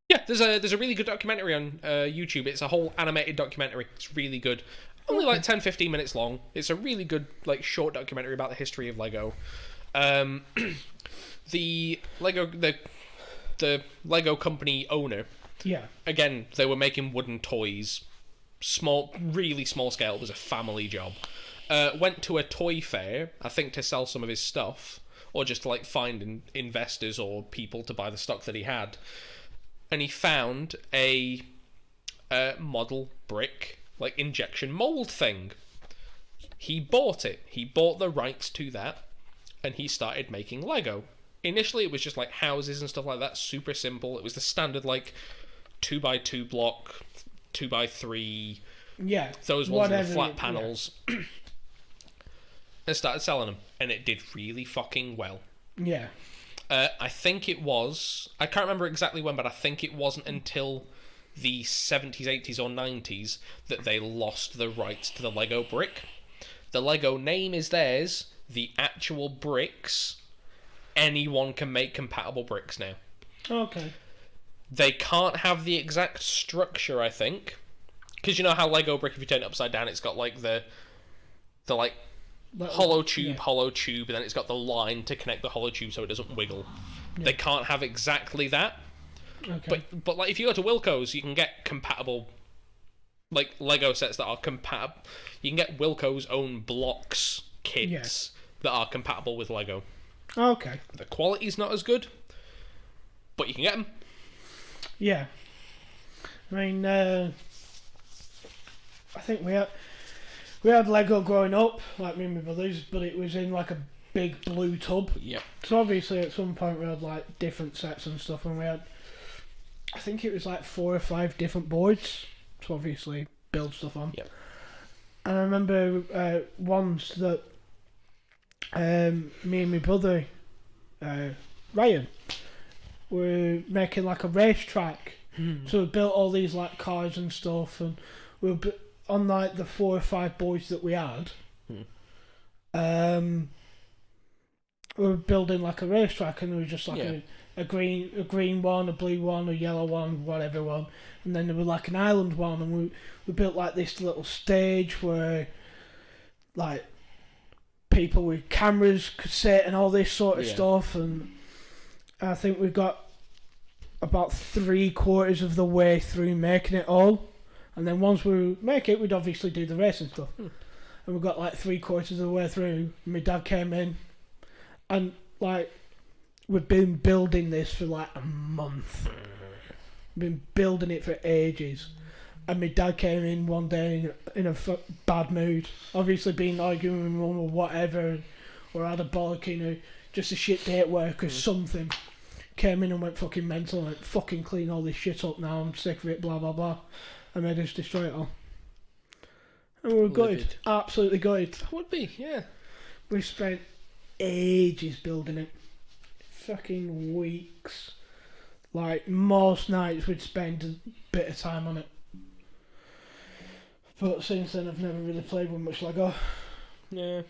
Yeah, there's a really good documentary on YouTube. It's a whole animated documentary. It's really good. Only like 10-15 minutes long. It's a really good like short documentary about the history of Lego. The Lego company owner, Yeah. again, they were making wooden toys, really small scale. It was a family job. Went to a toy fair, I think, to sell some of his stuff, or just to like find investors or people to buy the stock that he had. And he found a model brick, like injection mold thing. He bought it. He bought the rights to that, and he started making Lego. Initially, it was just like houses and stuff like that, super simple. It was the standard like 2x2 block, 2x3. Yeah. Those ones with the flat yeah. panels. And started selling them, and it did really fucking well. Yeah. I think it was, I can't remember exactly when, but I think it wasn't until the 70s, 80s, or 90s that they lost the rights to the Lego brick. The Lego name is theirs. The actual bricks, anyone can make compatible bricks now. Okay. They can't have the exact structure, I think, because you know how Lego brick, if you turn it upside down, it's got like the like hollow tube, and then it's got the line to connect the hollow tube so it doesn't wiggle. Yeah. They can't have exactly that. Okay. But like if you go to Wilco's, you can get compatible like Lego sets that are compatible. You can get Wilco's own blocks kits that are compatible with Lego. Okay. The quality's not as good, but you can get them. Yeah. I mean, I think we had Lego growing up, like me and my brothers, but it was in like a big blue tub. Yep. So obviously at some point we had like different sets and stuff, and we had, I think it was like 4 or 5 different boards to obviously build stuff on. Yep. And I remember once that me and my brother, Ryan, were making like a racetrack. So we built all these like cars and stuff, and we were on like the 4 or 5 boards that we had. We were building like a racetrack, and there was just like a green one, a blue one, a yellow one, whatever one, and then there was like an island one, and we built like this little stage where like people with cameras could sit and all this sort of stuff, and I think we got about 3/4 of the way through making it all, and then once we make it, we'd obviously do the racing stuff. And we got like 3/4 of the way through, and my dad came in, and like we've been building this for like a month. We've been building it for ages, and my dad came in one day in a bad mood, obviously been arguing with my mum or whatever, or had a bollock, or just a shit day at work or something. Came in and went fucking mental, like, fucking clean all this shit up now, I'm sick of it, blah blah blah. And made us destroy it all. And we were gutted, absolutely gutted. Would be, yeah. We spent ages building it. Fucking weeks. Like, most nights we'd spend a bit of time on it. But since then I've never really played with much Lego. Yeah.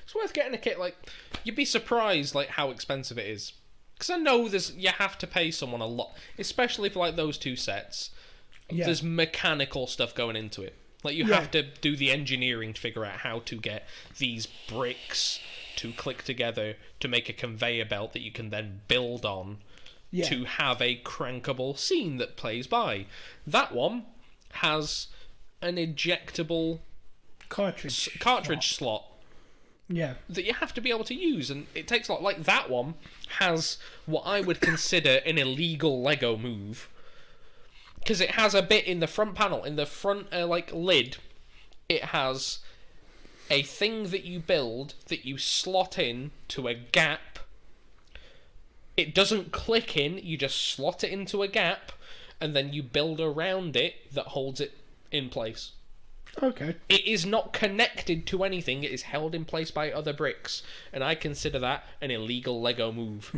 It's worth getting a kit, like, you'd be surprised, like, how expensive it is. Because I know you have to pay someone a lot, especially for like those 2 sets. Yeah. There's mechanical stuff going into it. Like you have to do the engineering to figure out how to get these bricks to click together to make a conveyor belt that you can then build on to have a crankable scene that plays by. That one has an ejectable cartridge slot. Yeah. That you have to be able to use, and it takes a lot. Like that one has what I would consider an illegal Lego move, because it has a bit in the front panel, in the front like lid. It has a thing that you build that you slot in to a gap. It doesn't click in; you just slot it into a gap, and then you build around it that holds it in place. Okay. It is not connected to anything. It is held in place by other bricks, and I consider that an illegal Lego move.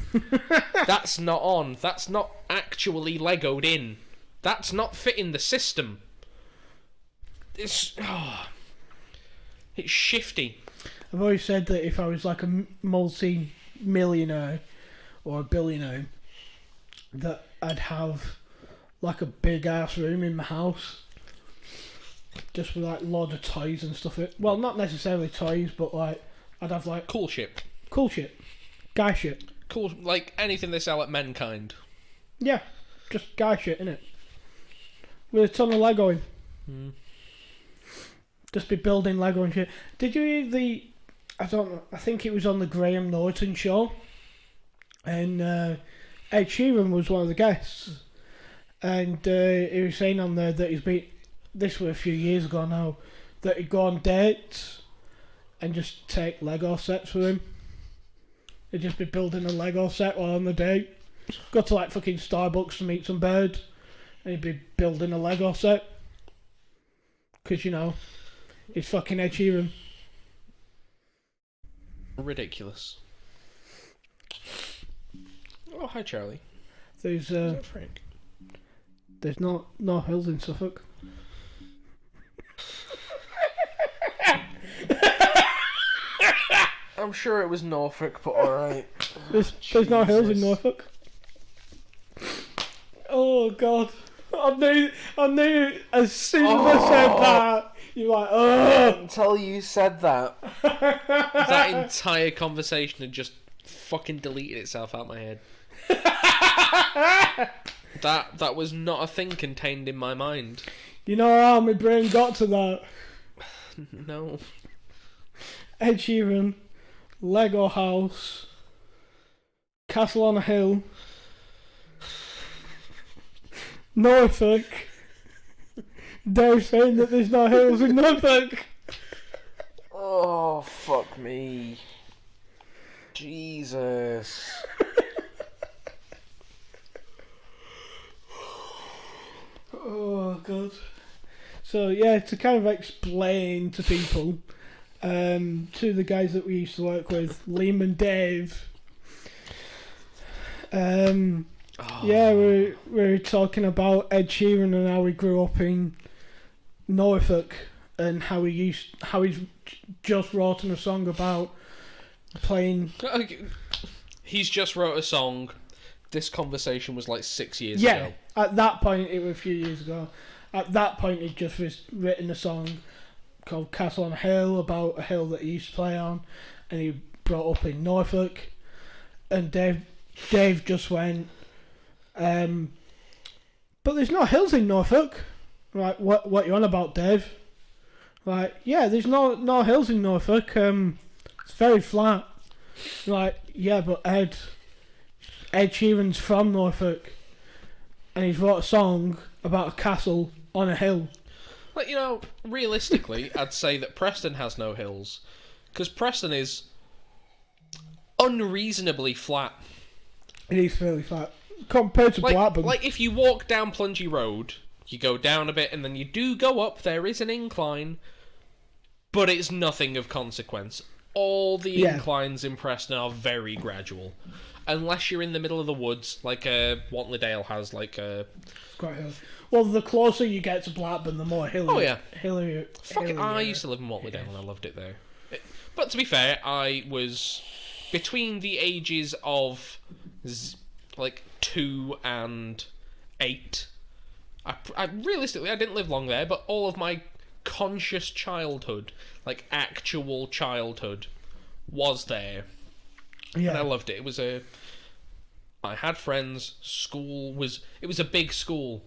That's not on. That's not actually Legoed in. That's not fitting the system. It's shifty. I've always said that if I was like a multi-millionaire or a billionaire, that I'd have like a big ass room in my house. Just with like loads of toys and stuff. Well, not necessarily toys, but like I'd have like cool shit, guy shit, cool, like anything they sell at Mankind. Yeah, just guy shit, innit? With a ton of Lego in. Just be building Lego and shit. Did you hear the? I don't know. I think it was on the Graham Norton show, and Ed Sheeran was one of the guests, and he was saying on there that he's been. This was a few years ago now, that he'd go on dates and just take Lego sets with him. He'd just be building a Lego set while on the date. Go to like fucking Starbucks to meet some birds, and he'd be building a Lego set. Because, you know, he's fucking Ed Sheeran. Ridiculous. Oh, hi Charlie. There's Frank? There's no hills in Suffolk. I'm sure it was Norfolk, but alright. There's no hills in Norfolk. Oh god. I knew as soon as I said that, you're like, oh. Until you said that. That entire conversation had just fucking deleted itself out my head. That was not a thing contained in my mind. You know how my brain got to that? No. Ed Sheeran Lego house, castle on a hill, Norfolk. Dave saying that there's no hills in Norfolk. Oh, fuck me. Jesus. Oh, God. So, yeah, to kind of explain to people, to the guys that we used to work with, Liam and Dave, yeah, we're talking about Ed Sheeran and how he grew up in Norfolk and how he's just written a song about playing. He's just wrote a song. This conversation was like 6 years Yeah, ago. at that point, it was a few years ago. At that point, he'd just written a song called Castle on a Hill about a hill that he used to play on, and he brought up in Norfolk. And Dave just went, but there's no hills in Norfolk. Like, what you on about, Dave? Like, yeah, there's no hills in Norfolk. It's very flat. Like, yeah, but Ed Sheeran's from Norfolk, and he's wrote a song about a castle on a hill. Like, you know, realistically, I'd say that Preston has no hills, because Preston is unreasonably flat. It is fairly flat compared to Blackburn. Like, if you walk down Plungy Road, you go down a bit, and then you do go up, there is an incline, but it's nothing of consequence. All the inclines in Preston are very gradual. Unless you're in the middle of the woods, like Wantley has, like a... Quite hilly. Well, the closer you get to Blackburn, the more hilly. Oh, yeah. Hilly. I used to live in Wantley and I loved it there. But to be fair, I was between the ages of, like, 2 and 8. I realistically, I didn't live long there, but all of my conscious childhood, like actual childhood, was there. Yeah. And I loved it. I had friends. It was a big school.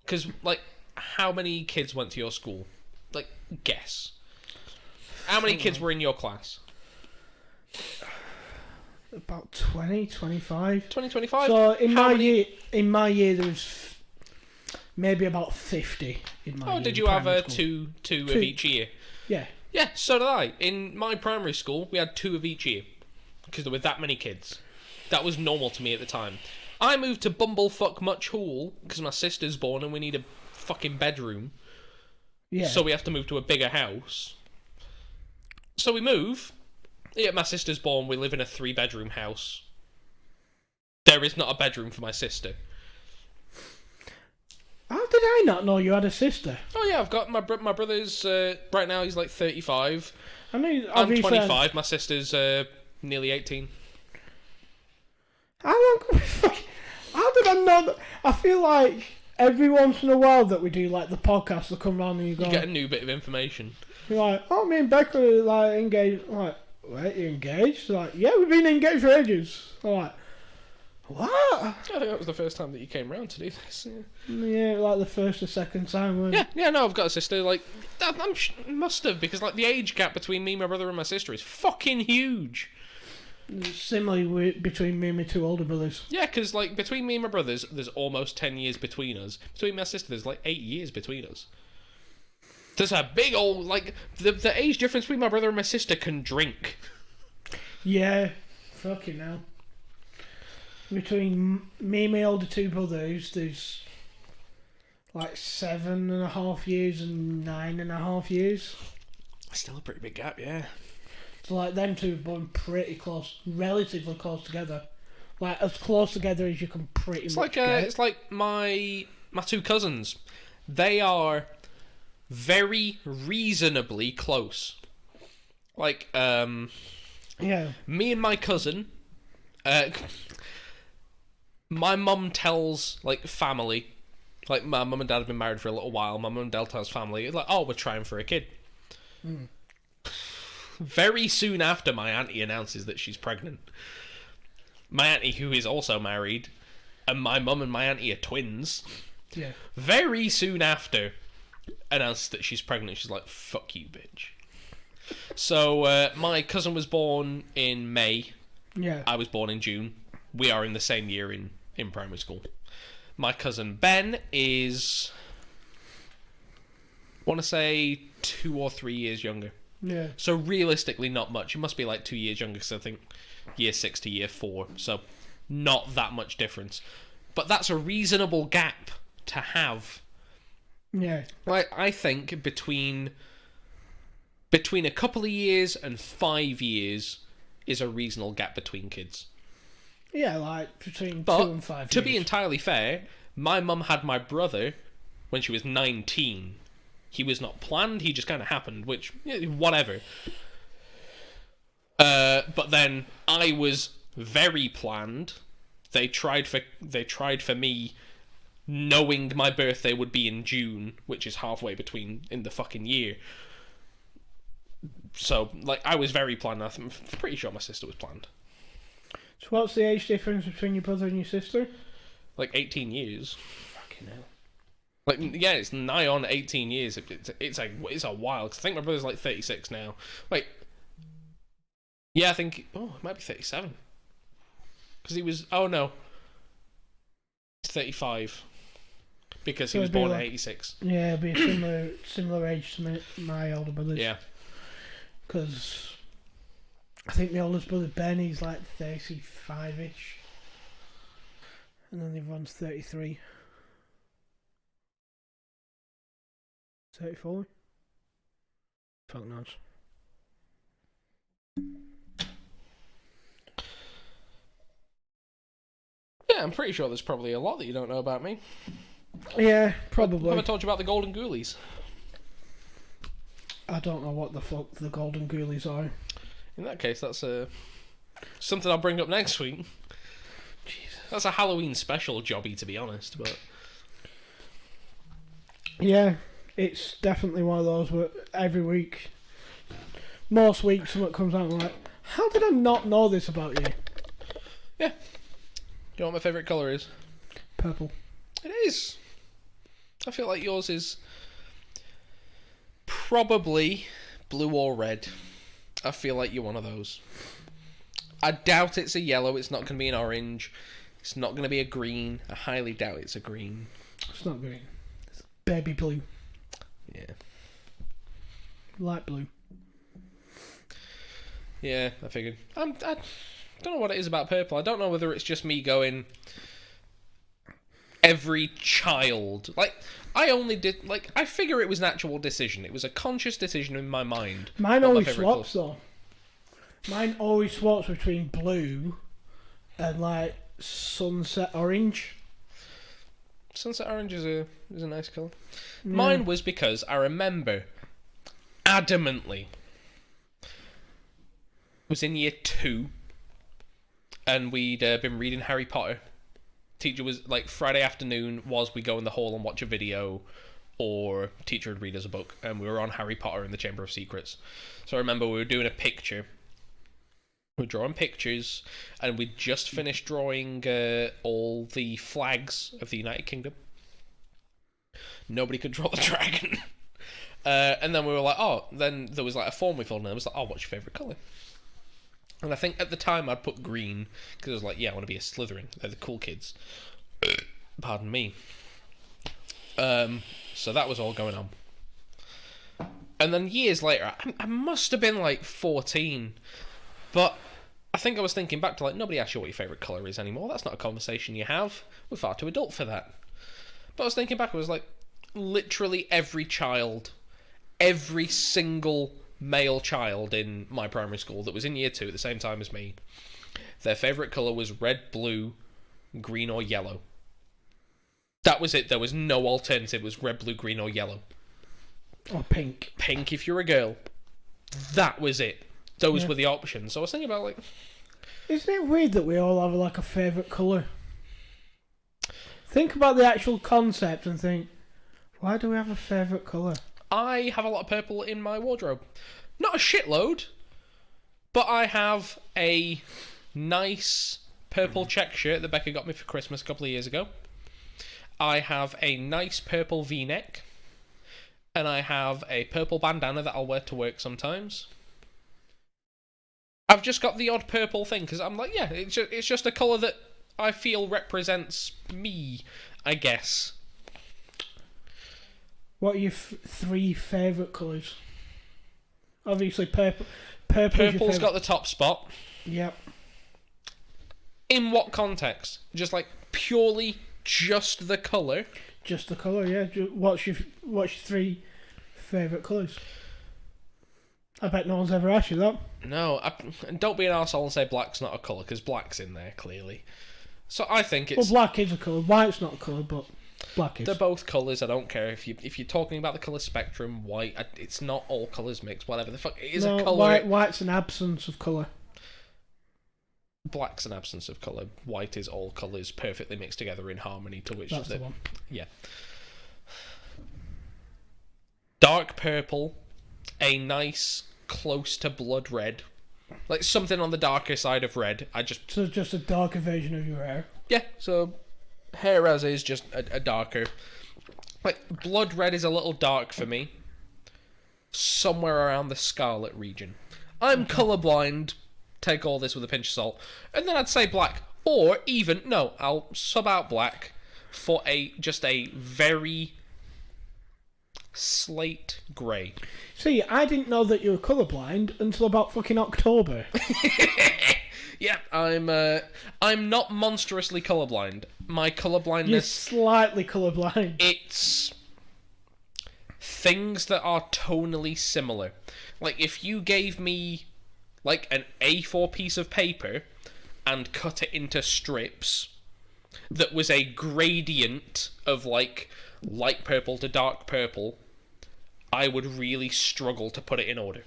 Because, like, how many kids went to your school? Like, guess. How many kids were in your class? About 20, 25. 20, 25? So in my year there was maybe about 50 in my year. Oh, did you have two of each year? Yeah. Yeah, so did I. In my primary school, we had 2 of each year. Because there were that many kids. That was normal to me at the time. I moved to Bumblefuck Much Hall because my sister's born and we need a fucking bedroom. Yeah. So we have to move to a bigger house. So we move. Yeah, my sister's born. We live in a 3-bedroom house. There is not a bedroom for my sister. How did I not know you had a sister? Oh yeah, I've got my brother's right now. He's like 35. I knew. I'm 25. My sister's nearly 18. How long? How did I know that? I feel like every once in a while that we do like the podcast, they come round and you get a new bit of information. You're like, oh, me and Becca are like engaged. I'm like, wait, you're engaged? They're like, yeah, we've been engaged for ages. I'm like, what? I think that was the first time that you came round to do this. Yeah, like the first or second time. Wasn't it? Yeah, no, I've got a sister. Like, must have, because like the age gap between me, my brother, and my sister is fucking huge. Similarly between me and my 2 older brothers. Yeah, because like between me and my brothers, there's almost 10 years between us. Between my sister, there's like 8 years between us. There's a big old like the age difference between my brother and my sister can drink. Yeah, fucking hell. Between me and my older 2 brothers, there's like 7.5 years and 9.5 years. Still a pretty big gap, yeah. So like them 2 are born pretty close, relatively close together. Like as close together as you can pretty much get. It's like my 2 cousins. They are very reasonably close. Like, yeah. Me and my cousin, my mum tells, like, family, like, my mum and dad have been married for a little while, my mum and dad tells family, like, oh, we're trying for a kid. Very soon after, my auntie announces that she's pregnant. My auntie, who is also married, and my mum and my auntie are twins. Yeah. Very soon after, announces that she's pregnant. She's like, fuck you, bitch. So my cousin was born in May. Yeah. I was born in June. We are in the same year in primary school. My cousin Ben is, I want to say 2 or 3 years younger. Yeah. So realistically, not much. It must be like 2 years younger, because I think year 6 to year 4. So not that much difference. But that's a reasonable gap to have. Yeah. Like, I think between a couple of years and 5 years is a reasonable gap between kids. Yeah, like between But 2 and 5 years. to be entirely fair, my mum had my brother when she was 19. He was not planned, he just kind of happened, which, whatever. But then I was very planned. They tried for me, knowing my birthday would be in June, which is halfway between in the fucking year. So, like, I was very planned. I'm pretty sure my sister was planned. So what's the age difference between your brother and your sister? Like 18 years. Fucking hell. Like, yeah, it's nigh on 18 years. It's a while. 'Cause I think my brother's like 36 now. Wait. Yeah, I think. Oh, it might be 37. Because he was. Oh no. He's 35. Because he was born in 86. Yeah, it'd be a similar age to my older brothers. Yeah. Because I think my oldest brother Ben, he's like 35-ish. And then the other one's 33. 34? Fuck knows. Yeah, I'm pretty sure there's probably a lot that you don't know about me. Yeah, probably. Have I told you about the Golden Ghoulies? I don't know what the fuck the Golden Ghoulies are. In that case, that's something I'll bring up next week. Jesus. That's a Halloween special jobby, to be honest. But yeah, it's definitely one of those where every week, most weeks, something comes out and I'm like, how did I not know this about you? yeah. Do you know what my favourite colour is? Purple. It is. I feel like yours is probably blue or red. I feel like you're one of those. I doubt it's a yellow. It's not going to be an orange. It's not going to be a green. I highly doubt it's a green. It's not green. It's baby blue. Yeah. Light blue. Yeah, I figured. I don't know what it is about purple. I don't know whether it's just me going... Every child... Like, I only did... Like, I figure it was an actual decision. It was a conscious decision in my mind. Mine always swaps, though. Mine always swaps between blue and, like, sunset orange. Sunset orange is a nice colour. Yeah. Mine was because I remember adamantly... was in year 2 and we'd been reading Harry Potter. Teacher was like, Friday afternoon was we go in the hall and watch a video, or teacher would read us a book, and we were on Harry Potter in the Chamber of Secrets. So I remember we were doing a picture. We were drawing pictures, and we'd just finished drawing all the flags of the United Kingdom. Nobody could draw the dragon. And then we were like, oh, then there was like a form we filled in, and it was like, oh, what's your favourite colour? And I think at the time I'd put green, because I was like, yeah, I want to be a Slytherin. They're the cool kids. Pardon me. So that was all going on. And then years later, I must have been like 14, but I think I was thinking back to like, nobody asks you what your favourite colour is anymore. That's not a conversation you have. We're far too adult for that. But I was thinking back, I was like, literally every child, every single male child in my primary school that was in year 2 at the same time as me, their favourite colour was red, blue, green or yellow. That was it. There was no alternative. It was red, blue, green or yellow. Or pink. Pink if you're a girl. That was it. Those were the options. So I was thinking about like... Isn't it weird that we all have like a favourite colour? Think about the actual concept and think, why do we have a favourite colour? I have a lot of purple in my wardrobe. Not a shitload, but I have a nice purple check shirt that Becca got me for Christmas a couple of years ago. I have a nice purple V-neck, and I have a purple bandana that I'll wear to work sometimes. I've just got the odd purple thing because I'm like, yeah, it's just a colour that I feel represents me, I guess. What are your 3 favourite colours? Obviously, purple. Purple's got the top spot. Yep. In what context? Just like purely just the colour? Just the colour, yeah. What's your 3 favourite colours? I bet no one's ever asked you that. No, don't be an arsehole and say black's not a colour, because black's in there, clearly. So I think it's... Well, black is a colour. White's not a colour, but black is. They're both colours. I don't care if you're talking about the colour spectrum. White, it's not all colours mixed. Whatever the fuck, it is a colour. White's an absence of colour. Black's an absence of colour. White is all colours perfectly mixed together in harmony. To which that's the one. Yeah. Dark purple, a nice close to blood red, like something on the darker side of red. So just a darker version of your hair. Yeah. So hair as is, just a darker. Like blood red is a little dark for me. Somewhere around the scarlet region. I'm colourblind. Take all this with a pinch of salt. And then I'd say black. Or even, no, I'll sub out black for just a very slate grey. See, I didn't know that you were colourblind until about fucking October. Yeah, I'm not monstrously colourblind. My colourblindness... You're slightly colourblind. It's things that are tonally similar. Like, if you gave me like an A4 piece of paper and cut it into strips that was a gradient of like light purple to dark purple, I would really struggle to put it in order.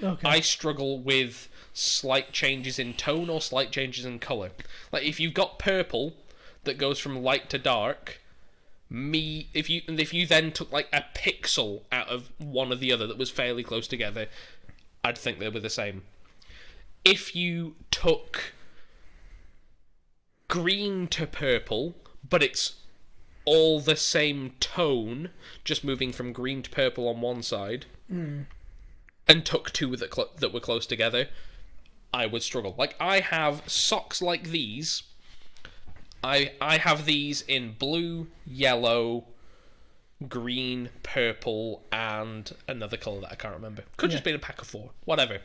Okay. I struggle with slight changes in tone or slight changes in colour. Like if you've got purple that goes from light to dark, if you then took like a pixel out of one or the other that was fairly close together, I'd think they were the same. If you took green to purple, but it's all the same tone, just moving from green to purple on one side, and took two that were close together, I would struggle. Like, I have socks like these. I have these in blue, yellow, green, purple, and another colour that I can't remember. Could just be a pack of 4. Whatever.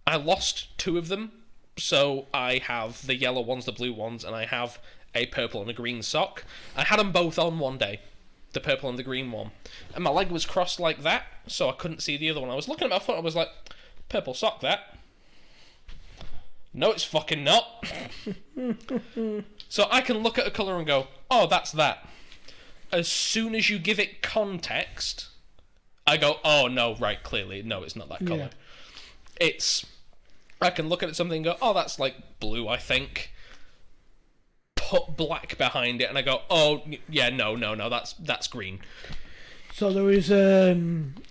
I lost 2 of them, so I have the yellow ones, the blue ones, and I have a purple and a green sock. I had them both on one day, the purple and the green one, and my leg was crossed like that, so I couldn't see the other one. I was looking at my foot, I was like, purple sock, that. No, it's fucking not. So I can look at a colour and go, oh, that's that. As soon as you give it context, I go, oh, no, right, clearly, no, it's not that colour. Yeah. I can look at something and go, oh, that's like blue, I think. Put black behind it, and I go, oh, yeah, no, that's green. So there was a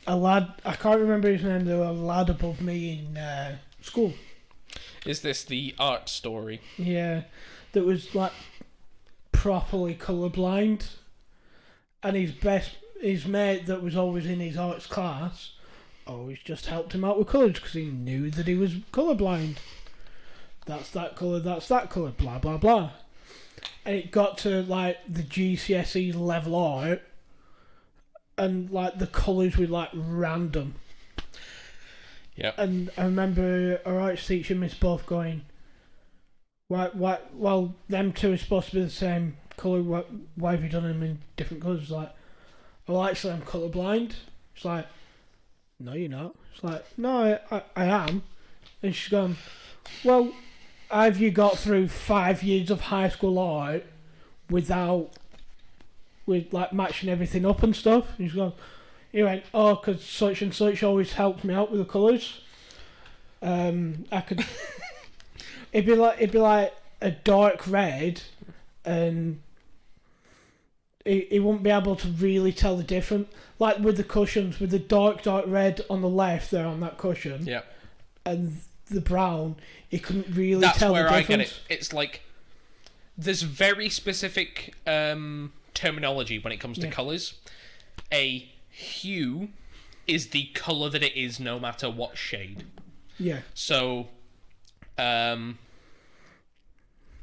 lad, I can't remember his name, there was a lad above me in school. Is this the art story? Yeah, that was like properly colourblind, and his mate that was always in his arts class always just helped him out with colours because he knew that he was colourblind. That's that colour, blah blah blah. And it got to like the GCSE level art, and like the colours were like random. Yep. And I remember our arts teacher, Miss Buff, going, "Why? Well, them two are supposed to be the same colour. Why have you done them in different colours?" It's like, well, actually, I'm colourblind. It's like, no, you're not. It's like, no, I am. And she's gone, well, have you got through 5 years of high school art with like matching everything up and stuff? And she's gone, he went, oh, because such and such always helped me out with the colours. I could, it'd be like a dark red, and he wouldn't be able to really tell the difference. Like with the cushions, with the dark red on the left there on that cushion, and the brown, he couldn't really tell the difference. That's where I get it. It's like there's very specific terminology when it comes to colours. A hue is the colour that it is no matter what shade. Yeah. So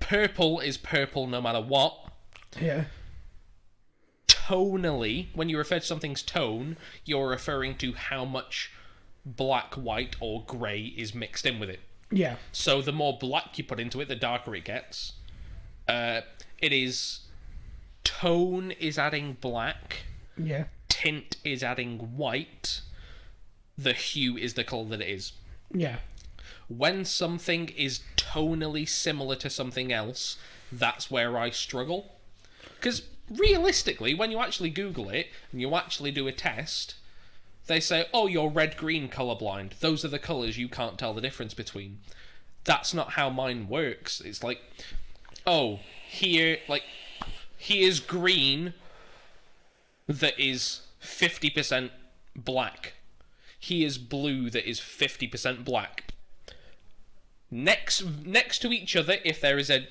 Purple is purple no matter what. Yeah. Tonally, when you refer to something's tone, you're referring to how much black, white, or grey is mixed in with it. Yeah. So the more black you put into it, the darker it gets. It is... Tone is adding black. Yeah. Tint is adding white. The hue is the colour that it is. Yeah. When something is tonally similar to something else, that's where I struggle. Because realistically, when you actually Google it, and you actually do a test, they say, oh, you're red-green colourblind. Those are the colours you can't tell the difference between. That's not how mine works. It's like, oh, here's green that is 50% black. Here's blue that is 50% black. Next to each other, if there is a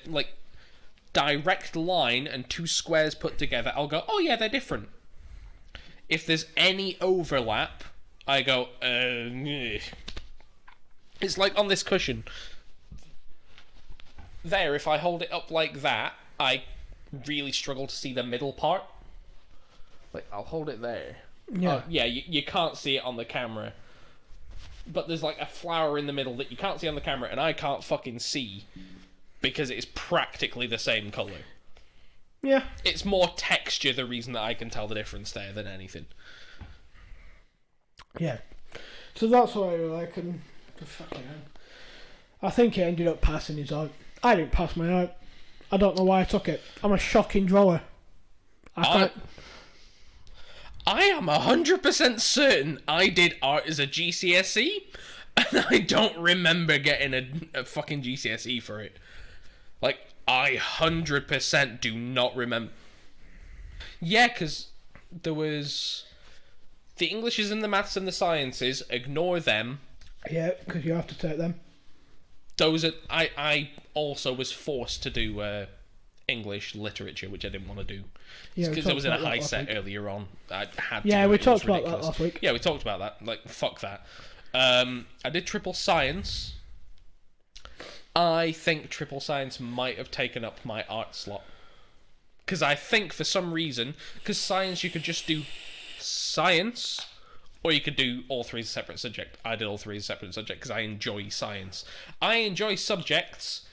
direct line and two squares put together, I'll go, oh yeah, they're different. If there's any overlap, I go, It's like on this cushion. There, if I hold it up like that, I really struggle to see the middle part. Like, I'll hold it there. Yeah. Yeah, you can't see it on the camera. But there's like a flower in the middle that you can't see on the camera, and I can't fucking see because it's practically the same colour. Yeah. It's more texture the reason that I can tell the difference there than anything. Yeah. So that's why I like, and fucking hell. I think he ended up passing his art. I didn't pass my art. I don't know why I took it. I'm a shocking drawer. I am 100% certain I did art as a GCSE, and I don't remember getting a fucking GCSE for it. Like, I 100% do not remember. Yeah, because there was the Englishes and the maths and the sciences. Ignore them. Yeah, because you have to take them. Those are. I also was forced to do English literature, which I didn't want to do. Yeah, because I was in a high set earlier on. I had to. Yeah, do we it. It talked was about ridiculous. that last week. Yeah, we talked about that. Like, fuck that. I did triple science. I think triple science might have taken up my art slot. Because I think for some reason, because science you could just do science, or you could do all three as a separate subject. I did all three as a separate subject because I enjoy science. I enjoy subjects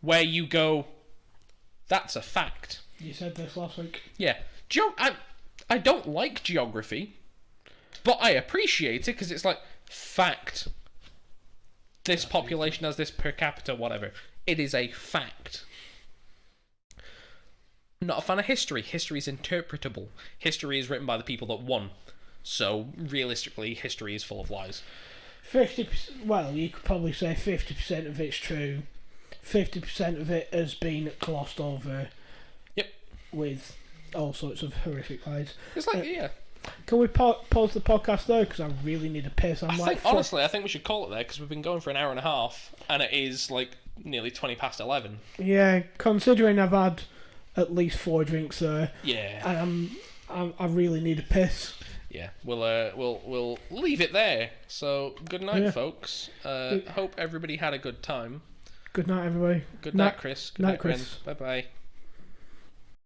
where you go, that's a fact. You said this last week. Yeah. I don't like geography, but I appreciate it because it's like, fact. This population has this per capita, whatever. It is a fact. Not a fan of history. History is interpretable. History is written by the people that won. So, realistically, history is full of lies. 50%, well, you could probably say 50% of it's true. 50% of it has been glossed over. Yep. With all sorts of horrific lies. It's like, yeah. Can we pause the podcast though? Because I really need a piss. Honestly, I think we should call it there because we've been going for an hour and a half, and it is like nearly 20 past 11. Yeah, considering I've had at least 4 drinks there. Yeah. I really need a piss. Yeah, we'll leave it there. So good night, folks. Hope everybody had a good time. Good night, everybody. Good night, Chris. Good night, Chris. Bye bye.